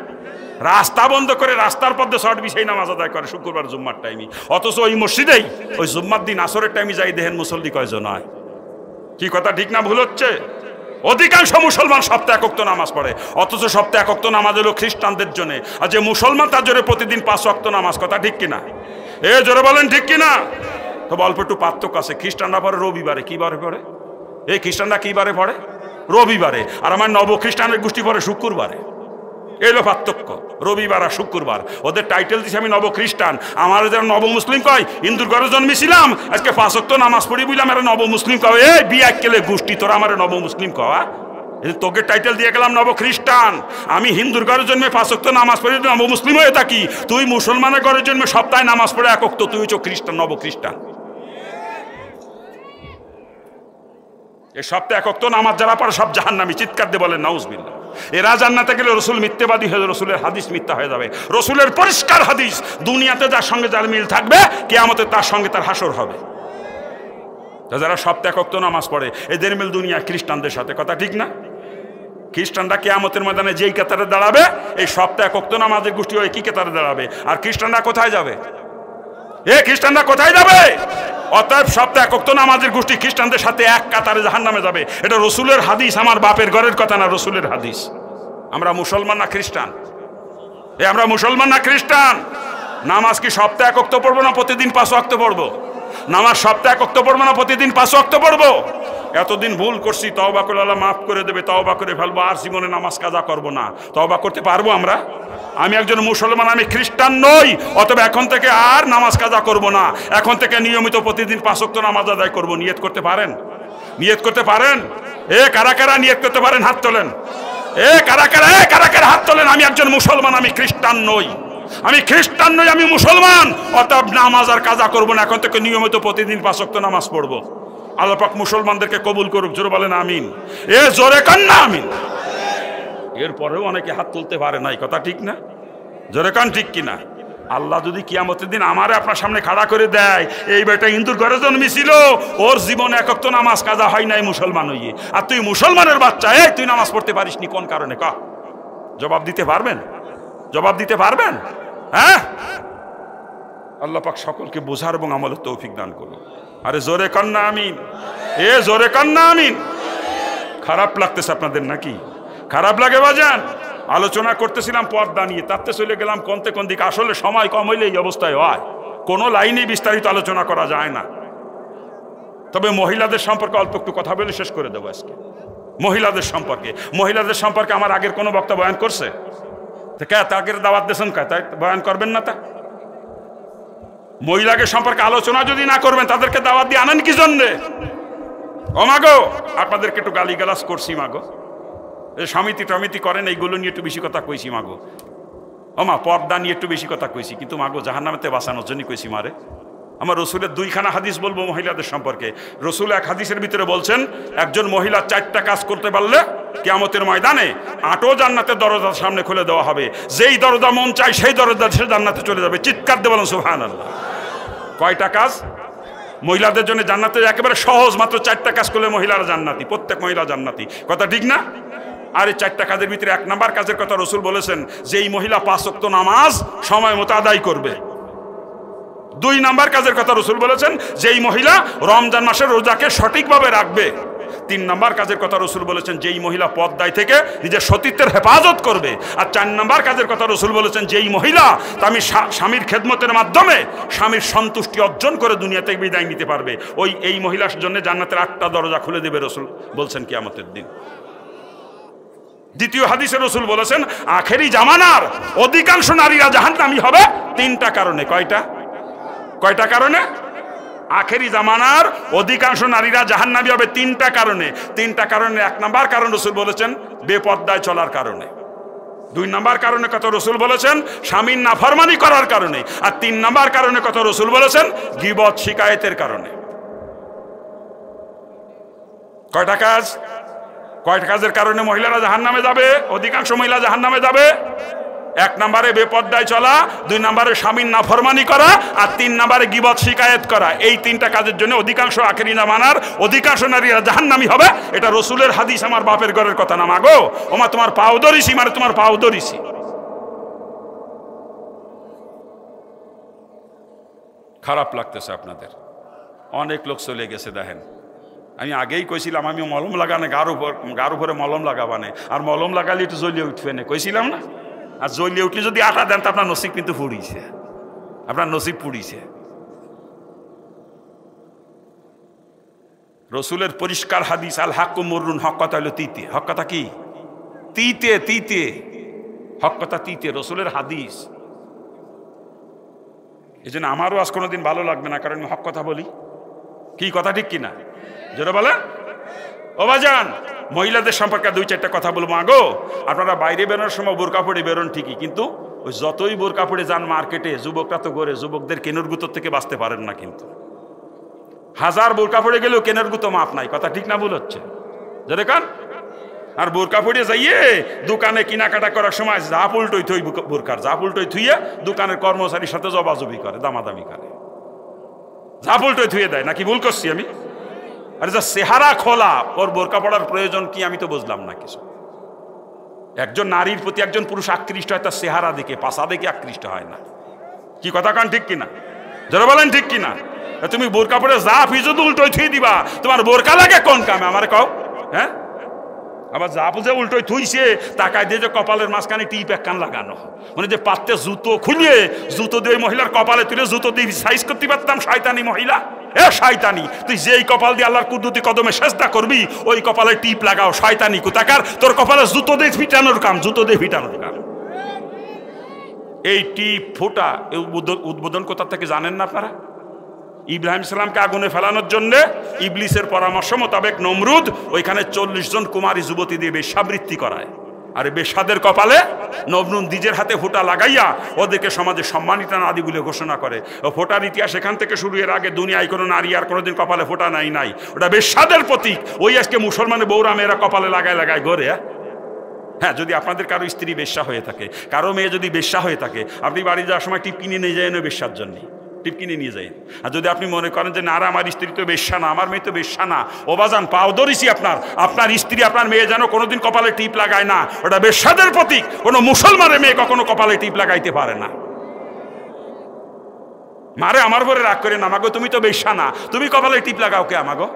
A: রাস্তা বন্ধ করে রাস্তার পথে শর্ট বিছিয়ে নামাজ আদায় করে শুক্রবার জুম্মার টাইমে। অথচ ওই মসজিদেই ওই জুম্মার দিন আসরের টাইমে যাই দেখেন মুসল্লি কয়জন হয়। কি কথা ঠিক না ভুল হচ্ছে? অধিকাংশ মুসলমান সপ্তাহে 1 ওয়াক্ত নামাজ পড়ে, অথচ সপ্তাহে 1 ওয়াক্ত নামাজ হলো খ্রিস্টানদের জন্য। আর যে মুসলমান তার জন্য প্রতিদিন 5 ওয়াক্ত নামাজ। কথা ঠিক কিনা? জোরে বলেন ঠিক কিনা? তবে অল্প একটু পার্থক্য আছে। খ্রিস্টানরা পড়ে রবিবারে। কি বারে পড়ে? এই খ্রিস্টানরা কি বারে পড়ে? রবিবারে। আর আমার নব খ্রিস্টানের গোষ্ঠী পড়ে শুক্রবারে। এলো পার্থক্য, রবিবার আর শুক্রবার। ওদের টাইটেল দিছে আমি নব খ্রিস্টান, আমার যারা নব মুসলিম কয় হিন্দুর ঘরে জন্মেছিলাম, আজকে 5 ওয়াক্ত নামাজ পড়ি বুঝলাম এরা নব মুসলিম কয়। এই বিয়া কেলে গোষ্ঠী তোরা আমার নব মুসলিম কওয়া? তোকে টাইটেল দিয়ে গেলাম নব খ্রিস্টান। আমি হিন্দুর ঘরে জন্মে 5 ওয়াক্ত নামাজ পড়ি নব মুসলিম হয়ে থাকি। তুই মুসলমানের ঘরে জন্মে সপ্তাহে নামাজ পড়ে 1 ওয়াক্ত, তুই হচ্ছে খ্রিস্টান, নব খ্রিস্টান। এই সপ্তাহে 1 ওয়াক্ত নামাজ যারা পড়ে সব জাহান্নামী। চিৎকার দিয়ে বলেন নাউজুবিল্লাহ। এরা জান্নাতে গেলে রসুল মিথ্যাবাদী হয়ে, রসুলের হাদিস মিথ্যা হয়ে যাবে। রসুলের পরিষ্কার হাদিস, দুনিয়াতে যার সঙ্গে যার মিল থাকবে কিয়ামতে তার সঙ্গে তার হাসর হবে। যারা সপ্তাহে 1 ওয়াক্ত নামাজ পড়ে এদের মিল দুনিয়া খ্রিস্টানদের সাথে। কথা ঠিক না? খ্রিস্টানরা কিয়ামতের ময়দানে যেই কাতারে দাঁড়াবে, এই সপ্তাহে 1 ওয়াক্ত নামাজের গোষ্ঠী হয়ে কি কাতারে দাঁড়াবে? আর খ্রিস্টানরা কোথায় যাবে? খ্রিস্টানরা কোথায় যাবে? অতএব সপ্তাহে 1 ওয়াক্ত নামাজের গোষ্ঠী খ্রিস্টানদের সাথে এক কাতারে জাহান্নামে যাবে। এটা রসুলের হাদিস, আমার বাপের ঘরের কথা না, রসুলের হাদিস। আমরা মুসলমান না খ্রিস্টান? আমরা মুসলমান না খ্রিস্টান? নামাজ কি সপ্তাহে 1 ওয়াক্ত পড়বো না প্রতিদিন 5 ওয়াক্ত পড়বো? নামাজ সপ্তাহে 1 ওয়াক্ত পড়বো না প্রতিদিন 5 ওয়াক্ত পড়বো? এতদিন ভুল করছি, তওবা করে আল্লাহ মাফ করে দেবে, তওবা করে ফেলবো, আর জীবনে নামাজ কাজা করবো না। তওবা করতে পারবো আমরা? আমি একজন মুসলমান, আমি খ্রিস্টান নই। অতএব এখন থেকে আর নামাজ কাজা করব না। এখন থেকে নিয়মিত প্রতিদিন 5 ওয়াক্ত নামাজ আদায় করব। নিয়ত করতে পারেন? নিয়ত করতে পারেন? কারা কারা নিয়ত করতে পারেন? হাত তোলেন। কারা কারা হাত তোলেন? আমি একজন মুসলমান, আমি খ্রিস্টান নই। আমি খ্রিস্টান নই, আমি মুসলমান। অতএব নামাজ আর কাজা করব না, এখন থেকে নিয়মিত প্রতিদিন 5 ওয়াক্ত নামাজ পড়বো। আল্লাহ পাক মুসলমানদেরকে কবুল করুক। জোরে বলেন আমিন। জোরে কান না আমিন। এরপরেও অনেকে হাত তুলতে পারে নাই। কথা ঠিক না? জোরে কান ঠিক কিনা? আল্লাহ যদি কিয়ামতের দিন আমারে আপনার সামনে খাড়া করে দেয়, এই বেটা হিন্দুর ঘরে জন্মেছিল, ওর জীবনে 1 ওয়াক্ত নামাজ কাজা হয় নাই মুসলমান হইয়ে, আর তুই মুসলমানের বাচ্চা, তুই নামাজ পড়তে পারিসনি কোন কারণে? জবাব দিতে পারবেন? জবাব দিতে পারবেন? হ্যাঁ, আল্লাহ পাক সকলকে বোঝার এবং আমলের তৌফিক দান করুন। আরে জোরে কান না আমিন। জোরে কান না আমিন। খারাপ লাগতেছে আপনাদের নাকি? খারাপ লাগে বাজান? আলোচনা করতেছিলাম পর্দা নিয়ে, তাতে চলে গেলাম কোন দিকে। আসলে সময় কম হইলে এই অবস্থায় হয়, কোনো লাইনে বিস্তারিত আলোচনা করা যায় না। তবে মহিলাদের সম্পর্কে অল্প একটু কথা বলে শেষ করে দেবো আজকে। মহিলাদের সম্পর্কে আমার আগের কোনো বক্তা বয়ান করছে? তাকে দাওয়াত দিয়েছেন তাই বয়ান করবেন না? তা মহিলাদের সম্পর্কে আলোচনা যদি না করবেন, তাদেরকে দাওয়াত দিয়ে আনেন কি জন্যে? ও মাগো, আপনাদেরকে একটু গালিগালাজ করছি মাগো, সমিতি টমিতি করেন, এইগুলো নিয়ে একটু বেশি কথা কইছি মাগো। ও মা, পর্দা নিয়ে একটু বেশি কথা কইছি, কিন্তু মাগো জাহান্নামেতে বাঁচানোর জন্য কইছি মারে। আমার রসুলের 2খানা হাদিস বলবো মহিলাদের সম্পর্কে। রসুল এক হাদিসের ভিতরে বলছেন, একজন মহিলা 4টা কাজ করতে পারলে কিয়ামতের ময়দানে 8ও জান্নাতের দরজার সামনে খুলে দেওয়া হবে। যেই দরজা মন চায় সেই দরজা সে জান্নাতে চলে যাবে। চিৎকার দিয়ে বলেন সুবহানাল্লাহ। কয়টা কাজ মহিলাদের জন্য জান্নাতে? একেবারে সহজ, মাত্র 4টা কাজ করলে মহিলারা জান্নাতি, প্রত্যেক মহিলা জান্নাতি। কথা ঠিক না? আর এই 4টা কাজের ভিতরে 1 নাম্বার কাজের কথা রসুল বলেছেন, যে এই মহিলা 5 ওয়াক্ত নামাজ সময় মতো আদায় করবে। 2 নাম্বার কাজের কথা রসুল বলেছেন, যে এই মহিলা রমজান মাসের রোজাকে সঠিকভাবে রাখবে। 3 নাম্বার কাজের কথা রসুল বলেছেন, যেই মহিলা পর্দায় থেকে নিজের সতীত্বের হেফাজত করবে। আর 4 নাম্বার কাজের কথা রসুল বলেছেন, যেই মহিলা আমি স্বামীর খেদমতের মাধ্যমে স্বামীর সন্তুষ্টি অর্জন করে দুনিয়া থেকে বিদায় নিতে পারবে, এই মহিলার জন্য জান্নাতের 8টা দরজা খুলে দেবে রসুল বলছেন কিয়ামতের দিন। দ্বিতীয় হাদিসে রসুল বলেছেন, আখেরি জামানার অধিকাংশ নারীরা জাহান্নামী হবে 3টা কারণে। কয়টা কারণে? আখেরি জামানার অধিকাংশ নারীরা জাহান্নামী হবে 3টা কারণে। 3টা কারণে 1 নাম্বার কারণ রসুল বলেছেন বেপর্দায় চলার কারণে। 2 নাম্বার কারণে কথা রসুল বলেছেন স্বামীর নাফরমানি করার কারণে। আর 3 নাম্বার কারণে কথা রসুল বলেছেন গীবত শিকায়েতের কারণে। কয়টা কাজের কারণে মহিলারা জাহান্নামে যাবে? অধিকাংশ মহিলা জাহান্নামে যাবে। 1 নম্বরে বেপর্দায় চলা, 2 নম্বরে স্বামীর নাফরমানি করা, আর 3 নম্বরে গীবত শিকায়েত করা। এই 3টা কাজের জন্য অধিকাংশ আখেরি জামানার অধিকাংশ নারীরা জাহান্নামী হবে। এটা রসুলের হাদিস, আমার বাপের ঘরের কথা না। মাগো ওমা, তোমার পাও ধরিছি, মানে তোমার পাও ধরিছি। খারাপ লাগতেছে আপনাদের, অনেক লোক চলে গেছে। দেখেন, আমি আগেই কইছিলাম আমি মলম লাগানে গার উপরে মলম লাগাবানে, আর মলম লাগালে একটু জ্বলিয়ে উঠবে না, কইছিলাম না? আর জ্বলিয়ে উঠলে যদি আটা দেন তো আপনার নসিব কিন্তু পুড়িছে, আপনার নসিব পুড়িছে। রসুলের পরিষ্কার হাদিস, আল হাক্কু মুররুন, হক কথা হলো তিতে। হক কথা কি? তিতে। হক কথা তিতে, রসুলের হাদিস। এই জন্য আমারও আজ কোনোদিন ভালো লাগবে না, কারণ আমি হক কথা বলি। কি কথা ঠিক কিনা? জোরে বলে। ও বাজান, মহিলাদের সম্পর্কে 2-4টা কথা বলবো। আগো, আপনারা বাইরে বেরোনোর সময় বোরকা পরে বেরোন ঠিকই, কিন্তু ওই যতই বোরকা পরে যান মার্কেটে, যুবকরা তো গড়ে, যুবকদের কেনের গুঁতোর থেকে বাঁচতে পারেন না। কিন্তু 1000 বোরকা পরে গেলেও কেনের গুঁতো মাপ নাই। কথা ঠিক না ভুল হচ্ছে? জোরে কান। আর বোরকা পরে যাইয়ে দোকানে কেনাকাটা করার সময় জাপ উল্টোই থই, বোরকার জাপ উল্টোই থুইয়ে দোকানের কর্মচারীর সাথে জবাজবি করে, দামাদামি করে, জাপ উল্টোই থুয়ে দেয়। নাকি ভুল করছি আমি? আরে যা চেহারা খোলা, ওর বোরকা পড়ার প্রয়োজন কি আমি তো বুঝলাম না কিছু। একজন নারীর প্রতি একজন পুরুষ আকৃষ্ট হয় তার চেহারা দেখে, পাশা দেখে আকৃষ্ট হয় না। কি কথা কান ঠিক কিনা? যারা বলেন ঠিক কিনা? তুমি বোরকা পরে যা ফিজুদ উল্টোই থুই দিবা, তোমার বোরকা লাগে কোন কামে? আমার কও। হ্যাঁ, আবার যা বুঝে উল্টোই থুইছে, তাকায় দিয়ে যে কপালের মাঝখানে টিপ 1 কান লাগানো, মানে যে পাত্রে জুতো খুলিয়ে জুতো দিয়ে মহিলার কপালে তুলে জুতো দিয়ে সাইজ করতে পারতাম। শয়তানি মহিলা, এ শয়তানি, তুই যেই কপাল দিয়ে আল্লাহর কুদরতি কদমে সেজদা করবি ওই কপালে টিপ লাগাও। শয়তানি কোথাকার, তোর কপালে জুতো দিয়ে ফিটানোর কাম, জুতো দিয়ে ফিটানোর কাম। এই টিপ ফোটা উদ্বোধন কোথা থেকে জানেন না আপনারা? ইব্রাহিম সালামকে আগুনে ফেলানোর জন্য ইবলিসের পরামর্শ মোতাবেক নমরুদ ওইখানে 40 জন কুমারী যুবতী দিয়ে বেশ্যাবৃত্তি করায়। আর বেশ্যাদের কপালে নমরুদ নিজের হাতে ফোঁটা লাগাইয়া ওদেরকে সমাজে সম্মানিত নারী বলে ঘোষণা করে। ও ফোঁটার ইতিহাস এখান থেকে শুরু। এর আগে দুনিয়ায় কোনো নারী আর কোনোদিন কপালে ফোঁটা নাই। ওটা বেশ্যাদের প্রতীক। ওই আজকে মুসলমানের বৌরা মেয়েরা কপালে লাগায় ঘরে। হ্যাঁ, যদি আপনাদের কারো স্ত্রী বেশ্যা হয়ে থাকে, কারো মেয়ে যদি বেশ্যা হয়ে থাকে, আপনি বাড়ি যাওয়ার সময় টিপ কিনে নিয়ে যায় বেশ্যার জন্য, টিপ কিনে নিয়ে যায়। আর যদি আপনি মনে করেন যে না, আমার স্ত্রী তো বেশ্যা না, আমার মেয়ে তো বেশ্যা না, ও বাজান পাও ধরিছি আপনার স্ত্রী আপনার মেয়ে যেন কোনোদিন কপালে টিপ লাগায় না। ওটা বেশ্যাদের প্রতীক। কোনো মুসলমানের মেয়ে কখনো কপালে টিপ লাগাইতে পারে না। মারে আমার ঘরে রাগ করে না, আমাগো তুমি তো বেশ্যা না, তুমি কপালে টিপ লাগাও কে? আমাগো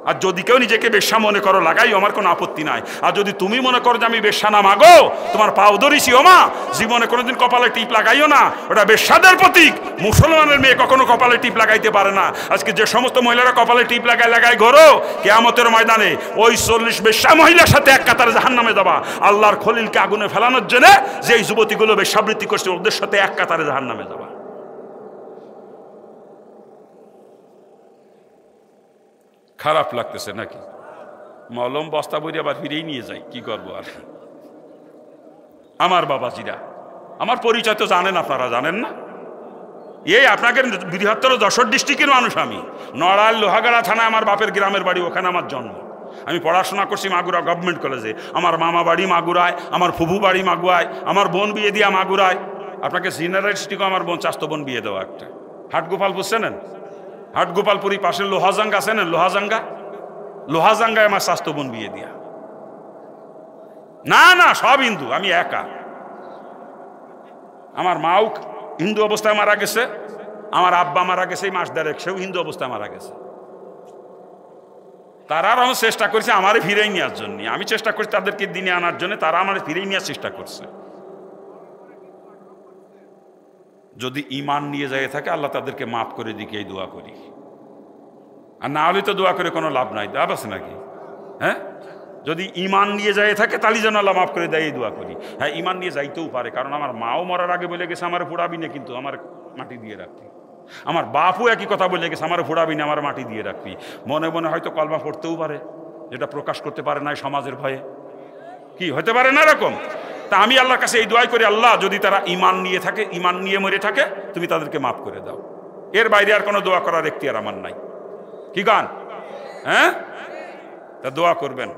A: আর যদি কেউ নিজেকে বেশ্যা মনে করো লাগাই আমার কোনো আপত্তি নাই। আর যদি তুমি মনে করো যে আমি বেশ্যা না মাগো, তোমার পাও ধরিছি ও মা, জীবনে কোনোদিন কপালে টিপ লাগাইও না, ওটা বেশ্যাদের প্রতীক। মুসলমানের মেয়ে কখনো কপালে টিপ লাগাইতে পারে না। আজকে যে সমস্ত মহিলারা কপালে টিপ লাগাই ঘোরো, কিয়ামতের ময়দানে ওই 40 বেশ্যা মহিলার সাথে এক কাতারে জাহান্নামে যাবা। আল্লাহর খলিলকে আগুনে ফেলানোর জন্য যে এই যুবতীগুলো বেশ্যাবৃত্তি করছে, ওদের সাথে এক কাতারে জাহান্নামে যাবা। খারাপ লাগতেছে নাকি? মলম বস্তা বই আবার ফিরেই নিয়ে যাই, কি করবো আর। আমার বাবাজিরা, আমার পরিচয় তো জানেন, আপনারা জানেন না? এই আপনাকে বৃহত্তর যশোর ডিস্ট্রিক্টের মানুষ আমি। নড়াইল লোহাগাড়া থানা আমার বাপের গ্রামের বাড়ি, ওখানে আমার জন্ম। আমি পড়াশোনা করছি মাগুরা গভর্নমেন্ট কলেজে। আমার মামা বাড়ি মাগুরায়, আমার ফুফু বাড়ি মাগুরায়, আমার বোন বিয়ে দিয়া মাগুরায়। আপনাকে সিনিয়র ডিস্ট্রিক্টও আমার বোন চাস্তো বোন বিয়ে দেওয়া একটা। হাটগোপাল বুঝছেন? হাটগোপালপুরি পাশে লোহাজাঙ্গা আছে না, লোহাজাঙ্গায় আমার স্বাস্থ্য বোন বিয়ে দিয়া। না সব হিন্দু, আমি একা। আমার মাও হিন্দু অবস্থায় মারা গেছে, আমার আব্বা মারা গেছে এই মাস দেড়েক, সেও হিন্দু অবস্থায় মারা গেছে। তারা আমার চেষ্টা করছে আমারে ফিরেই নেওয়ার জন্য, আমি চেষ্টা করছি তাদেরকে দিনে আনার জন্য, তারা আমার ফিরেই নেওয়ার চেষ্টা করছে। যদি ইমান নিয়ে যায় থাকে, আল্লাহ তাদেরকে মাফ করে দিকে এই দোয়া করি। আর না হলে তো দোয়া করে কোনো লাভ নাই, লাভ আছে নাকি? হ্যাঁ, যদি ইমান নিয়ে যায় থাকে তাহলে যেন আল্লাহ মাফ করে দেয়, এই দোয়া করি। হ্যাঁ, ইমান নিয়ে যাইতেও পারে, কারণ আমার মাও মরার আগে বলে গেছে আমার ফোড়াবি না, কিন্তু আমার মাটি দিয়ে রাখবি। আমার বাপও একই কথা বলে গেছে, আমার ফোড়াবি না, আমার মাটি দিয়ে রাখবি। মনে মনে হয়তো কলমা পড়তেও পারে, যেটা প্রকাশ করতে পারে না সমাজের ভয়ে। কি হতে পারে না এরকম? তা আমি আল্লাহর কাছে এই দোয়াই করি, আল্লাহ যদি তারা ইমান নিয়ে থাকে, ইমান নিয়ে মরে থাকে, তুমি তাদেরকে মাফ করে দাও। এর বাইরে আর কোনো দোয়া করার এখতিয়ার আমার নাই। কি গান? হ্যাঁ, তা দোয়া করবেন।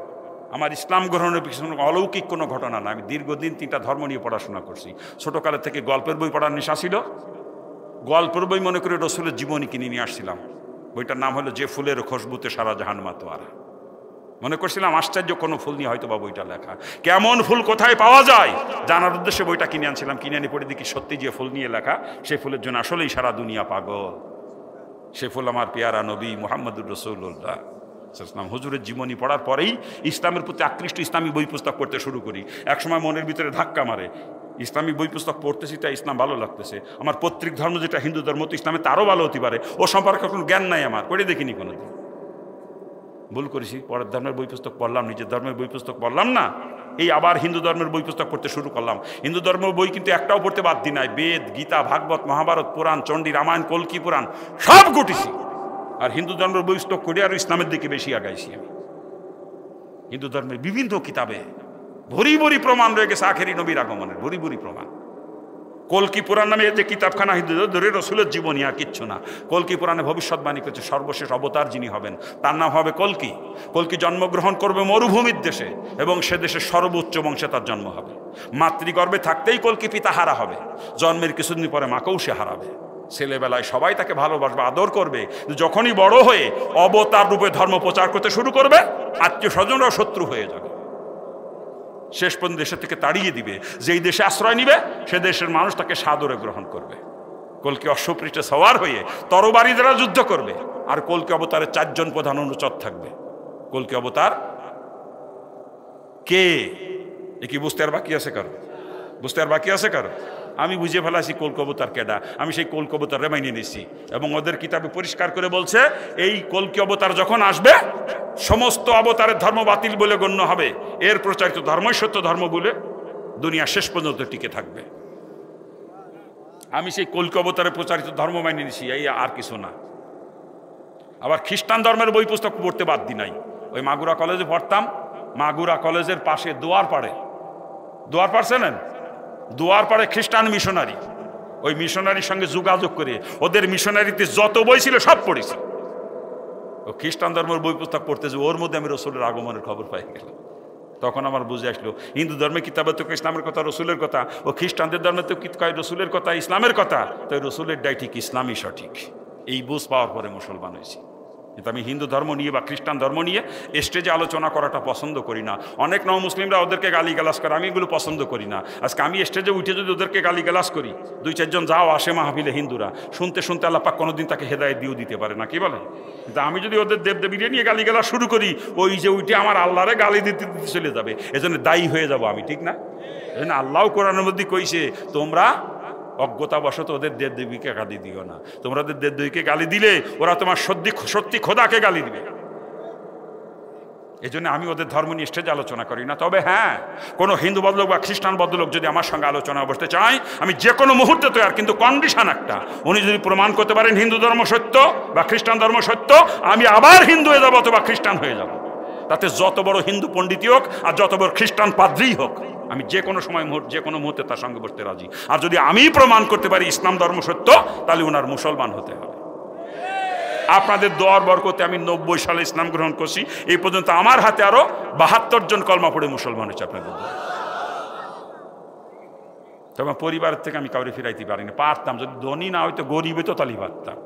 A: আমার ইসলাম গ্রহণের পিছনে অলৌকিক কোনো ঘটনা না। আমি দীর্ঘদিন 3টা ধর্ম নিয়ে পড়াশোনা করছি। ছোটকালের থেকে গল্পের বই পড়ার নেশা ছিল। গল্পের বই মনে করে রসুলের জীবনী কিনে নিয়ে আসছিলাম। বইটার নাম হলো যে ফুলের খুশবুতে সারা জাহান মাতোয়ারা। মনে করছিলাম আশ্চর্য কোনো ফুল নিয়ে হয়তো বা বইটা লেখা। কেমন ফুল কোথায় পাওয়া যায় জানার উদ্দেশ্যে বইটা কিনে আনছিলাম। কিনে আনি পড়ে দেখি সত্যি যে ফুল নিয়ে লেখা, সেই ফুলের জন্য আসলেই সারা দুনিয়া পাগল। সে ফুল আমার পেয়ারা নবী মুহাম্মদুর রাসূলুল্লাহ ইসলাম। হুজুরের জীবনী পড়ার পরেই ইসলামের প্রতি আকৃষ্ট ইসলামী বই পুস্তক পড়তে শুরু করি। একসময় মনের ভিতরে ধাক্কা মারে, ইসলামী বই পুস্তক পড়তেছি তাই ইসলাম ভালো লাগতেছে। আমার পৈতৃক ধর্ম যেটা হিন্দু ধর্ম, তো ইসলামে তারও ভালো হতে পারে, ও সম্পর্কে কোনো জ্ঞান নাই আমার, পড়ে দেখিনি কোনোদিন। ভুল করেছি, পরের ধর্মের বই পুস্তক পড়লাম, নিজের ধর্মের বই পুস্তক পড়লাম না। এই আবার হিন্দু ধর্মের বই পুস্তক পড়তে শুরু করলাম। হিন্দু ধর্মের বই কিন্তু একটাও পড়তে বাদ দিই নাই। বেদ, গীতা, ভাগবত, মহাভারত, পুরাণ, চণ্ডী, রামায়ণ, কল্কি পুরাণ সব ঘটেছি। আর হিন্দু ধর্মের বই পুস্তক করে আর ইসলামের দিকে বেশি আগাইছি আমি। হিন্দু ধর্মের বিভিন্ন কিতাবে ভরি ভরি প্রমাণ রয়ে গেছে আখেরি নবীর আগমনের, ভরি ভরি প্রমাণ। কল্কি পুরাণ নামে যে কিতাবখানা হিন্দুদের ধরে রসুলের জীবনী, আর কিচ্ছু না। কল্কি পুরাণে ভবিষ্যৎবাণী করছে সর্বশেষ অবতার যিনি হবেন তার নাম হবে কল্কি। কল্কি জন্মগ্রহণ করবে মরুভূমির দেশে, এবং সে দেশের সর্বোচ্চ বংশে তার জন্ম হবে। মাতৃগর্ভে থাকতেই কল্কি পিতা হারা হবে, জন্মের কিছুদিন পরে মাকেও সে হারাবে। ছেলেবেলায় সবাই তাকে ভালোবাসবে, আদর করবে। যখনই বড় হয়ে অবতার রূপে ধর্ম প্রচার করতে শুরু করবে, আত্মীয় স্বজনরাও শত্রু হয়ে যাবে। শেষ পর্যন্ত দেশের থেকে তাড়িয়ে দিবে। যেই দেশে আশ্রয় নিবে সে দেশের মানুষ তাকে সাদরে গ্রহণ করবে। কল্কি অশ্বপৃষ্ঠে সওয়ার হয়ে তরবারি দ্বারা যুদ্ধ করবে। আর কল্কি অবতারের 4 জন প্রধান অনুচর থাকবে। কল্কি অবতার কে, এ কি বুঝতে আর বাকি আছে কারো? বুঝতে আর বাকি আছে কারো? আমি বুঝে ফেলাছি কল্কি অবতার কেডা। আমি সেই কল্কি অবতার রেমাইনে নিয়েছি, এবং ওদের কিতাবে পরিষ্কার করে বলছে এই কল্কি অবতার যখন আসবে সমস্ত অবতারের ধর্ম বাতিল বলে গণ্য হবে। এর প্রচারিত ধর্মই সত্য ধর্ম বলে দুনিয়া শেষ পর্যন্ত টিকে থাকবে। আমি সেই কল্কি অবতারের প্রচারিত ধর্ম মাইনে নিয়েছি, এই আর কিছু না। আবার খ্রিস্টান ধর্মের বই পুস্তক পড়তে বাদ দি নাই। ওই মাগুরা কলেজে পড়তাম, মাগুরা কলেজের পাশে দোয়ারপাড়ে, দোয়ারপাড় চেনেন? দোয়ারপাড়ে খ্রিস্টান মিশনারি, ওই মিশনারির সঙ্গে যোগাযোগ করে ওদের মিশনারিতে যত বই ছিল সব পড়েছি। ও খ্রিস্টান ধর্মের বই পুস্তক পড়তে যে ওর মধ্যে আমি রসুলের আগমনের খবর পাই গেলাম। তখন আমার বুঝে আসলো হিন্দু ধর্মের কিতাবে তো ইসলামের কথা, রসুলের কথা, ও খ্রিস্টানদের ধর্মে তো কয় রসুলের কথা, ইসলামের কথা, তো রসুলের ডাই ঠিক, ইসলামই সঠিক। এই বুঝ পাওয়ার পরে মুসলমান হয়েছি। কিন্তু আমি হিন্দু ধর্ম নিয়ে বা খ্রিস্টান ধর্ম নিয়ে স্টেজে আলোচনা করাটা পছন্দ করি না। অনেক নও মুসলিমরা ওদেরকে গালিগালাজ করে, আমি এগুলো পছন্দ করি না। আজকে আমি স্টেজে উঠে যদি ওদেরকে গালিগালাজ করি, 2-4 জন যাও আসে মাহফিলে হিন্দুরা, শুনতে শুনতে আল্লাহ পাক কোনোদিন তাকে হেদায়েত দিয়েও দিতে পারে না, কি বলেন? কিন্তু আমি যদি ওদের দেবদেবীকে নিয়ে গালিগালাজ শুরু করি, ওই যে উঠে আমার আল্লাহরে গালি দিতে দিতে চলে যাবে, এজন্য দায়ী হয়ে যাব আমি, ঠিক না? এজন্য আল্লাহ কোরআনের মধ্যে কইছে, তোমরা অজ্ঞতাবশত ওদের দেবদেবীকে গালি দিও না। তোমরা ওদের দেবদেবীকে গালি দিলে ওরা তোমার সত্যি খোদাকে গালি দিবে। এই জন্য আমি ওদের ধর্ম নিয়ে স্টেজে আলোচনা করি না। তবে হ্যাঁ, কোনো হিন্দু বদলোক বা খ্রিস্টান বদলোক যদি আমার সঙ্গে আলোচনা বসতে চায়, আমি যে কোনো মুহূর্তে তৈরি, কিন্তু কন্ডিশন একটা, উনি যদি প্রমাণ করতে পারেন হিন্দু ধর্ম সত্য বা খ্রিস্টান ধর্ম সত্য, আমি আবার হিন্দু হয়ে যাবো অথবা খ্রিস্টান হয়ে যাব। তাতে যত বড় হিন্দু পণ্ডিতই হোক আর যত বড় খ্রিস্টান পাদ্রীই হোক, আমি যে কোনো সময় যে কোনো মুহূর্তে তার সঙ্গে বসতে রাজি। আর যদি আমি প্রমাণ করতে পারি ইসলাম ধর্ম সত্য, তাহলে ওনার মুসলমান হতে হবে। আপনাদের দোয়ার বরকতে আমি 90 সালে ইসলাম গ্রহণ করছি, এই পর্যন্ত আমার হাতে আরো 72 জন কলমা পড়ে মুসলমান হয়েছে আপনাদের দোয়া। তবে পরিবারের থেকে আমি কাউরে ফিরাইতে পারিনি, পারতাম, যদি ধনী না হয়তো গরিব হইতো তাহলেই পারতাম।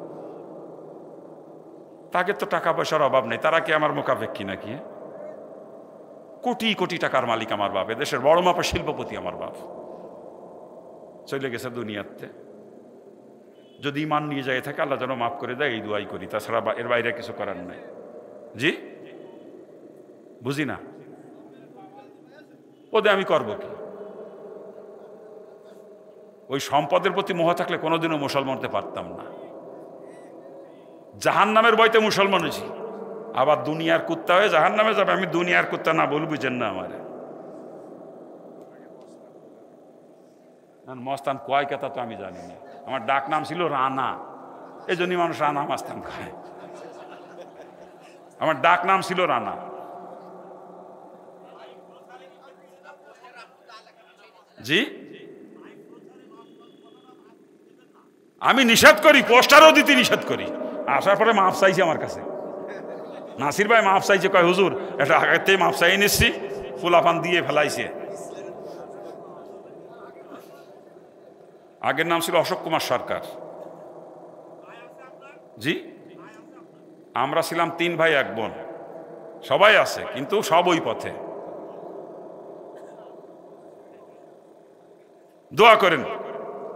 A: তাকে তো টাকা পয়সার অভাব নেই, তারা কি আমার মোকাবেক্ষী নাকি? কোটি কোটি টাকার মালিক আমার বাপ, দেশের বড় মাপের শিল্পপতি আমার বাপ, চলে গেছে দুনিয়াতে। যদি ইমান নিয়ে যায় থাকে, আল্লাহ যেন মাফ করে দেয়, এই দোয়াই করি, তাছাড়া এর বাইরে কিছু করার নাই। জি বুঝি না, ওদের আমি করবো কি? ওই সম্পদের প্রতি মোহ থাকলে কোনোদিনও মুসলমান হতে পারতাম না। জাহান্নামের ভয়তে মুসলমান হয়েছি, আবার দুনিয়ার কুত্তা হয়ে জাহান্নামে যাবে। আমি দুনিয়ার কুত্তা না বল, বুঝেন না আমার মস্তান কয় কথা তো আমি জানি না। আমার ডাক নাম ছিল রানা, এই জন্যই মানুষ রানা মাস্তান খায়। আমার ডাক নাম ছিল রানা। জি, আমি নিষেধ করি, পোস্টারও দিতে নিষেধ করি। আসার পরে মাপ চাইছে আমার কাছে, নাসির ভাই মাপ চাইছে, কয় হুজুর এটা আগেতে মাপ চাই নিচ্ছি, ফুলাফান দিয়ে ফেলাইছে। আগের নাম ছিল অশোক কুমার সরকার। জি, আমরা ছিলাম 3 ভাই 1 বোন, সবাই আছে কিন্তু সব ওই পথে। দোয়া করেন।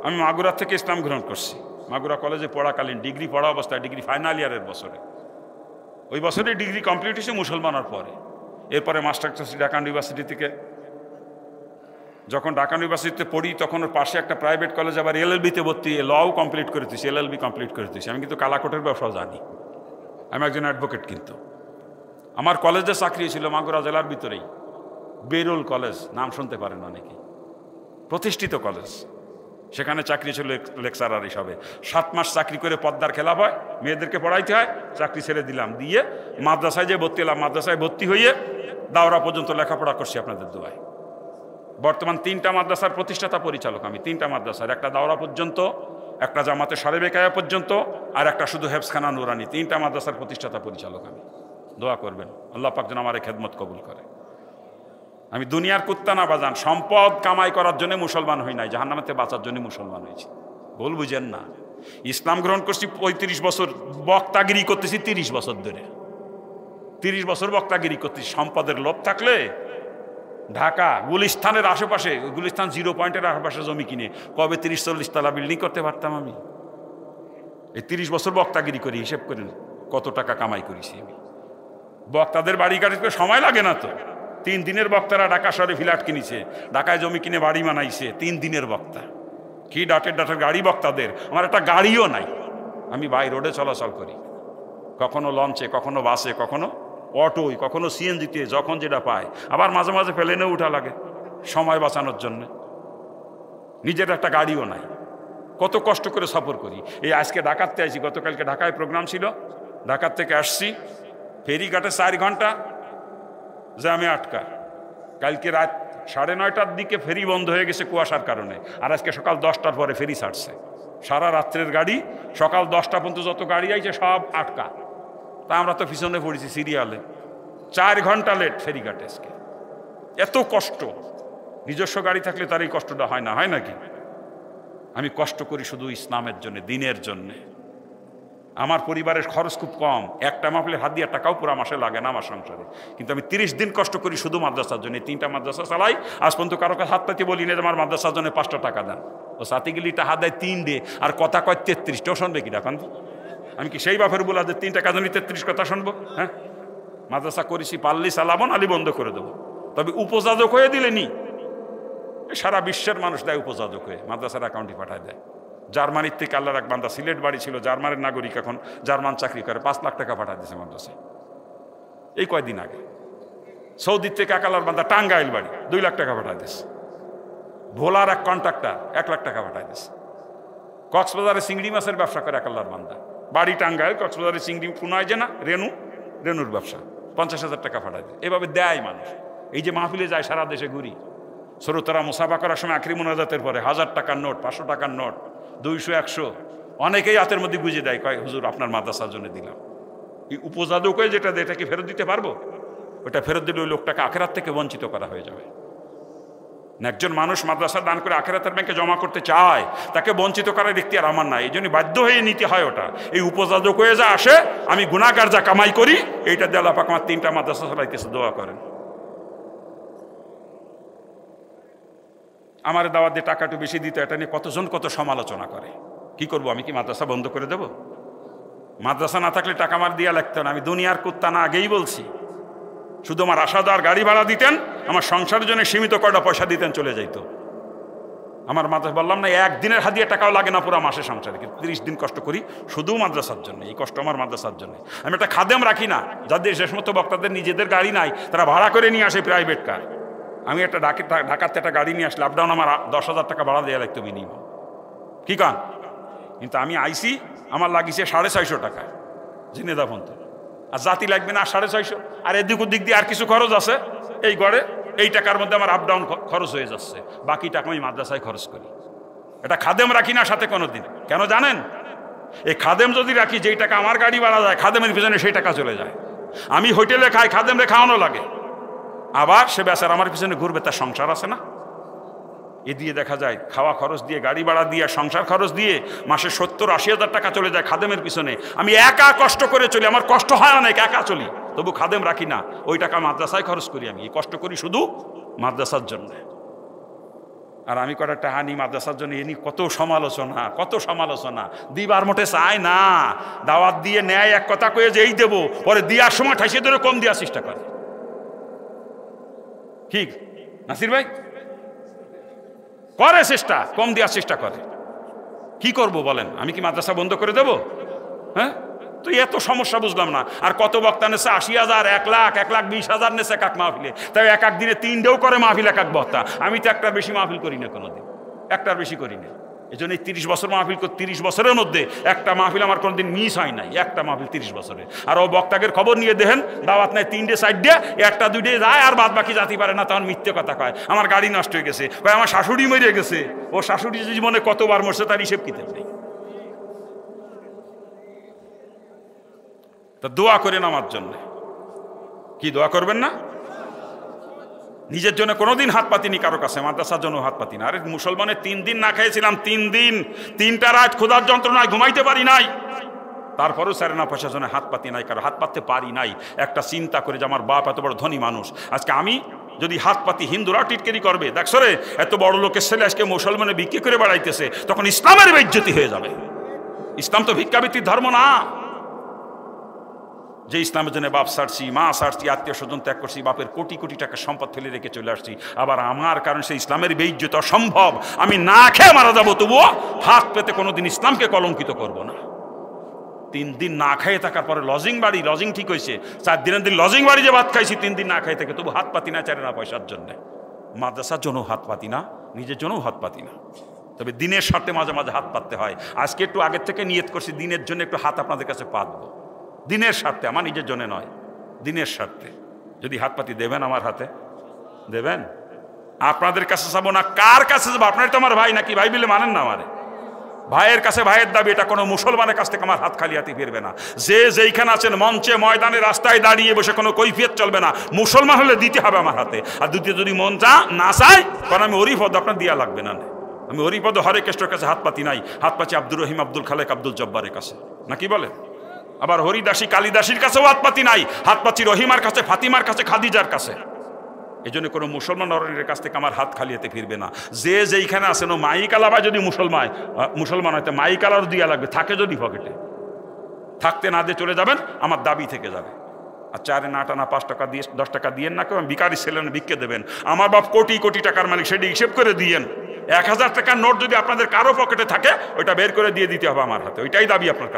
A: আমি মাগুরা থেকে ইসলাম গ্রহণ করছি, মাগুরা কলেজে পড়াকালীন, ডিগ্রি পড়া অবস্থায়, ডিগ্রি ফাইনাল ইয়ারের বছরে, ওই বছরে ডিগ্রি কমপ্লিট হয়েছে মুসলমানের পরে। এরপরে মাস্টার ক্লাস ঢাকা ইউনিভার্সিটি থেকে, যখন ঢাকা ইউনিভার্সিটিতে পড়ি তখন ওর পাশে একটা প্রাইভেট কলেজ, আবার LLB-তে ভর্তি, লও কমপ্লিট করে দিয়েছি, LLB কমপ্লিট করে দিয়েছি। আমি কিন্তু কালাকোটের ব্যবসাও জানি, আমি একজন অ্যাডভোকেট। কিন্তু আমার কলেজে চাকরি ছিল মাগুরা জেলার ভিতরেই, বেরুল কলেজ, নাম শুনতে পারেন অনেকে, প্রতিষ্ঠিত কলেজ। সেখানে চাকরি ছিল লেকচারার হিসাবে। 7 মাস চাকরি করে পদ্মার খেলা হয়, মেয়েদেরকে পড়াইতে হয়, চাকরি ছেড়ে দিলাম, দিয়ে মাদ্রাসায় যে ভর্তি হলাম। মাদ্রাসায় ভর্তি হয়ে দাওরা পর্যন্ত লেখাপড়া করছি আপনাদের দোয়ায়। বর্তমান 3টা মাদ্রাসার প্রতিষ্ঠাতা পরিচালক আমি। 3টা মাদ্রাসার, একটা দাওরা পর্যন্ত, একটা জামাতে সারে বেকায়া পর্যন্ত, আর একটা শুধু হেফসখানা নুরানি। 3টা মাদ্রাসার প্রতিষ্ঠাতা পরিচালক আমি। দোয়া করবেন আল্লাহ পাক যেন আমার এই খেদমত কবুল করে। আমি দুনিয়ার কুত্তা না বাজান, সম্পদ কামাই করার জন্য মুসলমান হই নাই, জাহান্নামেতে বাঁচার জন্য মুসলমান হয়েছি। ভুল বুঝেন না। ইসলাম গ্রহণ করছি 35 বছর, বক্তাগিরি করতেছি 30 বছর ধরে। 30 বছর বক্তাগিরি করতেছি। সম্পদের লোভ থাকলে ঢাকা গুলিস্তানের আশেপাশে, গুলিস্তান 0 পয়েন্টের আশেপাশে জমি কিনে কবে 30-40 তলা বিল্ডিং করতে পারতাম আমি। এই 30 বছর বক্তাগিরি করি, হিসেব করেন কত টাকা কামাই করেছি আমি। বক্তাদের বাড়ি গাড়িতে সময় লাগে না তো। 3 দিনের বক্তারা ঢাকা শহরে ফ্ল্যাট কিনেছে, ঢাকায় জমি কিনে বাড়ি বানাইছে। 3 দিনের বক্তা, কি ডাটের গাড়ি বক্তাদের। আমার একটা গাড়িও নাই, আমি বাই রোডে চলাচল করি, কখনো লঞ্চে, কখনো বাসে, কখনো অটোয়, কখনো CNG-তে, যখন যেটা পায়। আবার মাঝে মাঝে প্লেনেও উঠা লাগে সময় বাঁচানোর জন্য। নিজের একটা গাড়িও নাই, কত কষ্ট করে সফর করি। এই আজকে ঢাকাতে আইছি, গতকালকে ঢাকায় প্রোগ্রাম ছিল, ঢাকার থেকে আসছি, ফেরিঘাটে 4 ঘন্টা জ্যামে আটকা। কালকে রাত 9:30টার দিকে ফেরি বন্ধ হয়ে গেছে কুয়াশার কারণে, আর আজকে সকাল 10টার পরে ফেরি ছাড়ছে। সারা রাত্রের গাড়ি, সকাল 10টা পর্যন্ত যত গাড়ি আইছে সব আটকা। তা আমরা তো পিছনে পড়েছি সিরিয়ালে, 4 ঘন্টা লেট ফেরিঘাটে আজকে। এত কষ্ট, নিজস্ব গাড়ি থাকলে তার এই কষ্টটা হয় না, হয় নাকি? আমি কষ্ট করি শুধু ইসলামের জন্য, দিনের জন্যে। আমার পরিবারের খরচ খুব কম, একটা মাহফিলের হাত দিয়ে টাকাও পুরো মাসে লাগে না আমার সংসারে, কিন্তু আমি 30 দিন কষ্ট করি শুধু মাদ্রাসার জন্য। 3টা মাদ্রাসা চালাই, আজ পর্যন্ত কারো কাছে হাত পাতি বলি না যে আমার মাদ্রাসার জন্য 5টা টাকা দেন। ও সাথে গেলি টাকা দেয় 3 ডে, আর কথা কয় 33, শুনবে কি এখন? আমি কি সেই বাপের বলা যে 3 টাকা জন্য 33 কথা শুনবো? হ্যাঁ, মাদ্রাসা করেছি, পারলি চালাবো, নালি বন্ধ করে দেবো। তবে উপযাজক হয়ে দিলে নি, সারা বিশ্বের মানুষ দেয় উপযাজক হয়ে, মাদ্রাসার অ্যাকাউন্টে পাঠায় দেয়। জার্মানির থেকে আল্লাহর এক বান্দা, সিলেট বাড়ি ছিল, জার্মানের নাগরিক, এখন জার্মান চাকরি করে, 5 লাখ টাকা পাঠায় দিয়েছে মাদ্রাসায় এই কয়দিন আগে। সৌদির থেকে এক আল্লাহর বান্দা টাঙ্গাইল বাড়ি, 2 লাখ টাকা পাঠায় দিয়েছে। ভোলার এক কন্ট্রাক্টর 1 লাখ টাকা পাঠায় দিয়েছে। কক্সবাজারে চিংড়ি মাছের ব্যবসা করে এক আল্লাহর বান্দা, বাড়ি টাঙ্গাইল, কক্সবাজারে চিংড়ি কুনায় যে না, রেনুর ব্যবসা, 50,000 টাকা পাঠায় দেয়। এভাবে দেয় মানুষ। এই যে মাহফিলে যায়, সারা দেশে ঘুরি, শ্রোতারা মুসাফা করার সময় আখরি মোনাজাতের পরে 1000 টাকার নোট, 500 টাকার নোট, 200, 100 অনেকেই হাতের মধ্যে গুঁজে দেয়, কয় হুজুর আপনার মাদ্রাসার জন্য দিলাম। এই উপযাজক হয়ে যেটা দেয়, এটা কি ফেরত দিতে পারবো? ওটা ফেরত দিলে ওই লোকটাকে আখেরাত থেকে বঞ্চিত করা হয়ে যাবে। একজন মানুষ মাদ্রাসা দান করে আখেরাতের ব্যাংকে জমা করতে চায়, তাকে বঞ্চিত করার এখতিয়ার আমার নাই, এই জন্য বাধ্য হয়ে নিতে হয় ওটা। এই উপযাজক হয়ে যা আসে, আমি গুনাহগার যা কামাই করি, এইটা দিয়ে আল্লাহ পাক আমার 3টা মাদ্রাসা চালাইতেছে, দোয়া করেন। আমার দাওয়াত দিয়ে টাকা একটু বেশি দিতে, এটা নিয়ে কতজন কত সমালোচনা করে। কি করব, আমি কি মাদ্রাসা বন্ধ করে দেব? মাদ্রাসা না থাকলে টাকা আমার দিয়া লাগতো না। আমি দুনিয়ার কুত্তা না, আগেই বলছি। শুধু আমার আসা যাওয়ার গাড়ি ভাড়া দিতেন, আমার সংসারের জন্য সীমিত কয়টা পয়সা দিতেন, চলে যাইত আমার মাদ্রাসা। বললাম না, একদিনের হাদিয়া টাকাও লাগে না পুরো মাসে সংসারে, কিন্তু 30 দিন কষ্ট করি শুধু মাদ্রাসার জন্য। এই কষ্ট আমার মাদ্রাসার জন্য। আমি একটা খাদেম রাখি না, যাদের যে সমস্ত বক্তাদের নিজেদের গাড়ি নাই, তারা ভাড়া করে নিয়ে আসে প্রাইভেট কার। আমি একটা ঢাকাতে একটা গাড়ি নিয়ে আসলে আপডাউন আমার 10,000 টাকা ভাড়া দেওয়া লাগতো মিনিমাম, কি কান? কিন্তু আমি আইসি, আমার লাগিয়েছে 650 টাকা জিনেদা পর্যন্ত, আর জাতি লাগবে না 650, আর এদিক ওদিক দিয়ে আর কিছু খরচ আছে, এই গড়ে এই টাকার মধ্যে আমার আপডাউন খরচ হয়ে যাচ্ছে। বাকি টাকা আমি মাদ্রাসায় খরচ করি। এটা খাদেম রাখি না সাথে কোনোদিন। কেন জানেন? এই খাদেম যদি রাখি, যেই টাকা আমার গাড়ি ভাড়া যায়, খাদেমের পিছনে সেই টাকা চলে যায়। আমি হোটেলে খাই, খাদেমরে খাওয়ানো লাগে, আবার সে বেচার আমার পিছনে ঘুরবে, তার সংসার আছে না। এ দিয়ে দেখা যায় খাওয়া খরচ দিয়ে, গাড়ি ভাড়া দিয়ে, সংসার খরচ দিয়ে মাসে 70-80 হাজার টাকা চলে যায় খাদেমের পিছনে। আমি একা কষ্ট করে চলি, আমার কষ্ট হয় অনেক, একা চলি, তবু খাদেম রাখি না। ওই টাকা মাদ্রাসায় খরচ করি। আমি এই কষ্ট করি শুধু মাদ্রাসার জন্য। আর আমি কটা টাকা নিই মাদ্রাসার জন্য, এ নিয়ে কত সমালোচনা দিবার মোটে চায় না। দাওয়াত দিয়ে নেয়, এক কথা কয়ে যে এই দেবো, পরে দেওয়ার সময় ঠাইসে ধরে কম দেওয়ার চেষ্টা করে। ঠিক নাসির ভাই করে চেষ্টা, কম দেওয়ার চেষ্টা করে। কি করব বলেন? আমি কি মাদ্রাসা বন্ধ করে দেব? হ্যাঁ, তো এত সমস্যা বুঝলাম না। আর কত বক্তা নেছে 80,000, 1 লাখ, 1,20,000 নেছে এক মাহফিলে। তাই এক দিনে 3 করে মাহফিল এক বক্তা। আমি তো একটার বেশি মাহফিল করি না, কোনোদিন একটার বেশি করি না। এই জন্য 30 বছর মাহফিল, 30 বছরের মধ্যে একটা মাহফিল আমার কোনোদিন মিস হয় নাই, একটা মাহফিল 30 বছরে। আর ও বক্তাকের খবর নিয়ে দেখেন, দাওয়াত নাই 3 সাইড দিয়ে, 1-2 যায়, আর বাদ বাকি জাতি পারে না, তখন মিথ্যে কথা কয়। আমার গাড়ি নষ্ট হয়ে গেছে, ভাই আমার শাশুড়ি মরে গেছে। ও শাশুড়ি জীবনে কতবার মরছে তার হিসেব কিতাব নেই। তা দোয়া করেন আমার জন্য। কি দোয়া করবেন না? নিজের জন্য কোনোদিন হাত পাতিনি কারো কাছে, মাদ্রাসার জন্য হাত পাতি না। আরে মুসলমানের 3 দিন না খেয়েছিলাম, 3 দিন 3টা রাত ক্ষুধার যন্ত্রণায় ঘুমাইতে পারি নাই। তারপরেও স্যার না পয়সার জন্য হাত পাতি নাই, কারো হাত পাততে পারি নাই। একটা চিন্তা করে যে আমার বাপ এত বড় ধনী মানুষ, আজকে আমি যদি হাত পাতি, হিন্দুরাও টিটকেরি করবে, দেখছো রে এত বড় লোকের ছেলে আজকে মুসলমানে বিক্রি করে বেড়াইতেছে, তখন ইসলামের বেইজ্জতি হয়ে যাবে। ইসলাম তো ভিক্ষাবৃত্তির ধর্ম না। যে ইসলামের জন্য বাপ ছাড়ছি, মা ছাড়ছি, আত্মীয় স্বজন ত্যাগ করছি, বাপের কোটি কোটি টাকা সম্পদ ফেলে রেখে চলে আসছি, আবার আমার কারণ সেই ইসলামের বেইজ্জত অসম্ভব। আমি না খেয়ে মারা যাবো, তবুও হাত পেতে কোনোদিন ইসলামকে কলঙ্কিত করব না। 3 দিন না খেয়ে থাকার পরে লজিং ঠিক হয়েছে, 4 দিনের দিন লজিং বাড়ি যে ভাত খাইছি, 3 দিন না খেয়ে থেকে, তবু হাত পাতি না, চারে না পয়সার জন্য। মাদ্রাসার জন্য হাত পাতি না, নিজের জন্যও হাত পাতি না। তবে দিনের স্বার্থে মাঝে মাঝে হাত পাততে হয়। আজকে একটু আগের থেকে নিয়ত করছি, দিনের জন্য একটু হাত আপনাদের কাছে পাতবো, দিনের স্বার্থে, আমার নিজের জন্য নয়, দিনের স্বার্থে। যদি হাত পাতি দেবেন, আমার হাতে দেবেন। আপনাদের কাছে যাবো না, কার কাছে যাবো? আপনার তো আমার ভাই, নাকি ভাই বলে মানেন না আমারে? ভাইয়ের কাছে ভাইয়ের দাবি, এটা কোনো মুসলমানের কাছ থেকে আমার হাত খালি হাতে ফিরবে না। যে যেইখানে আছেন, মঞ্চে, ময়দানে, রাস্তায় দাঁড়িয়ে বসে কোনো কৈফিয়ত চলবে না। মুসলমান হলে দিতে হবে আমার হাতে। আর দ্বিতীয় যদি মন না চায়, কারণ আমি ওরই পদ আপনার দিয়া লাগবে না। আমি ওরই পদ হরে কৃষ্ণের কাছে হাত পাতি নাই, হাত পাচ্ছি আব্দুর রহিম, আব্দুল খালেক, আব্দুল জব্বারের কাছে, নাকি বলেন? আবার হরিদাসী কালিদাসীর কাছেও হাত পাতি নাই, হাত পাচ্ছি রহিমার কাছে, ফাতিমার কাছে, খাদিজার কাছে। এই জন্য কোনো মুসলমান নরের কাছ থেকে আমার হাত খালি হাতে ফিরবে না। যে যেইখানে আসেন ও মাইক আলাবা যদি মুসলমান হয়তো মাইক আলারও দিয়া লাগবে, থাকে যদি পকেটে, থাকতে না দিয়ে চলে যাবেন, আমার দাবি থেকে যাবে। আর 4 আনা 8 আনা 5 টাকা দিয়ে 10 টাকা দিয়েন না, কেউ ভিখারি ছেলে বিক্কে দেবেন। আমার বাপ কোটি কোটি টাকার মালিক, সেটি হিসেব করে দিয়েন। 1000 টাকার নোট যদি আপনাদের কারো পকেটে থাকে, ওইটা বের করে দিয়ে দিতে হবে আমার হাতে, ওইটাই দাবি আপনার কাছে।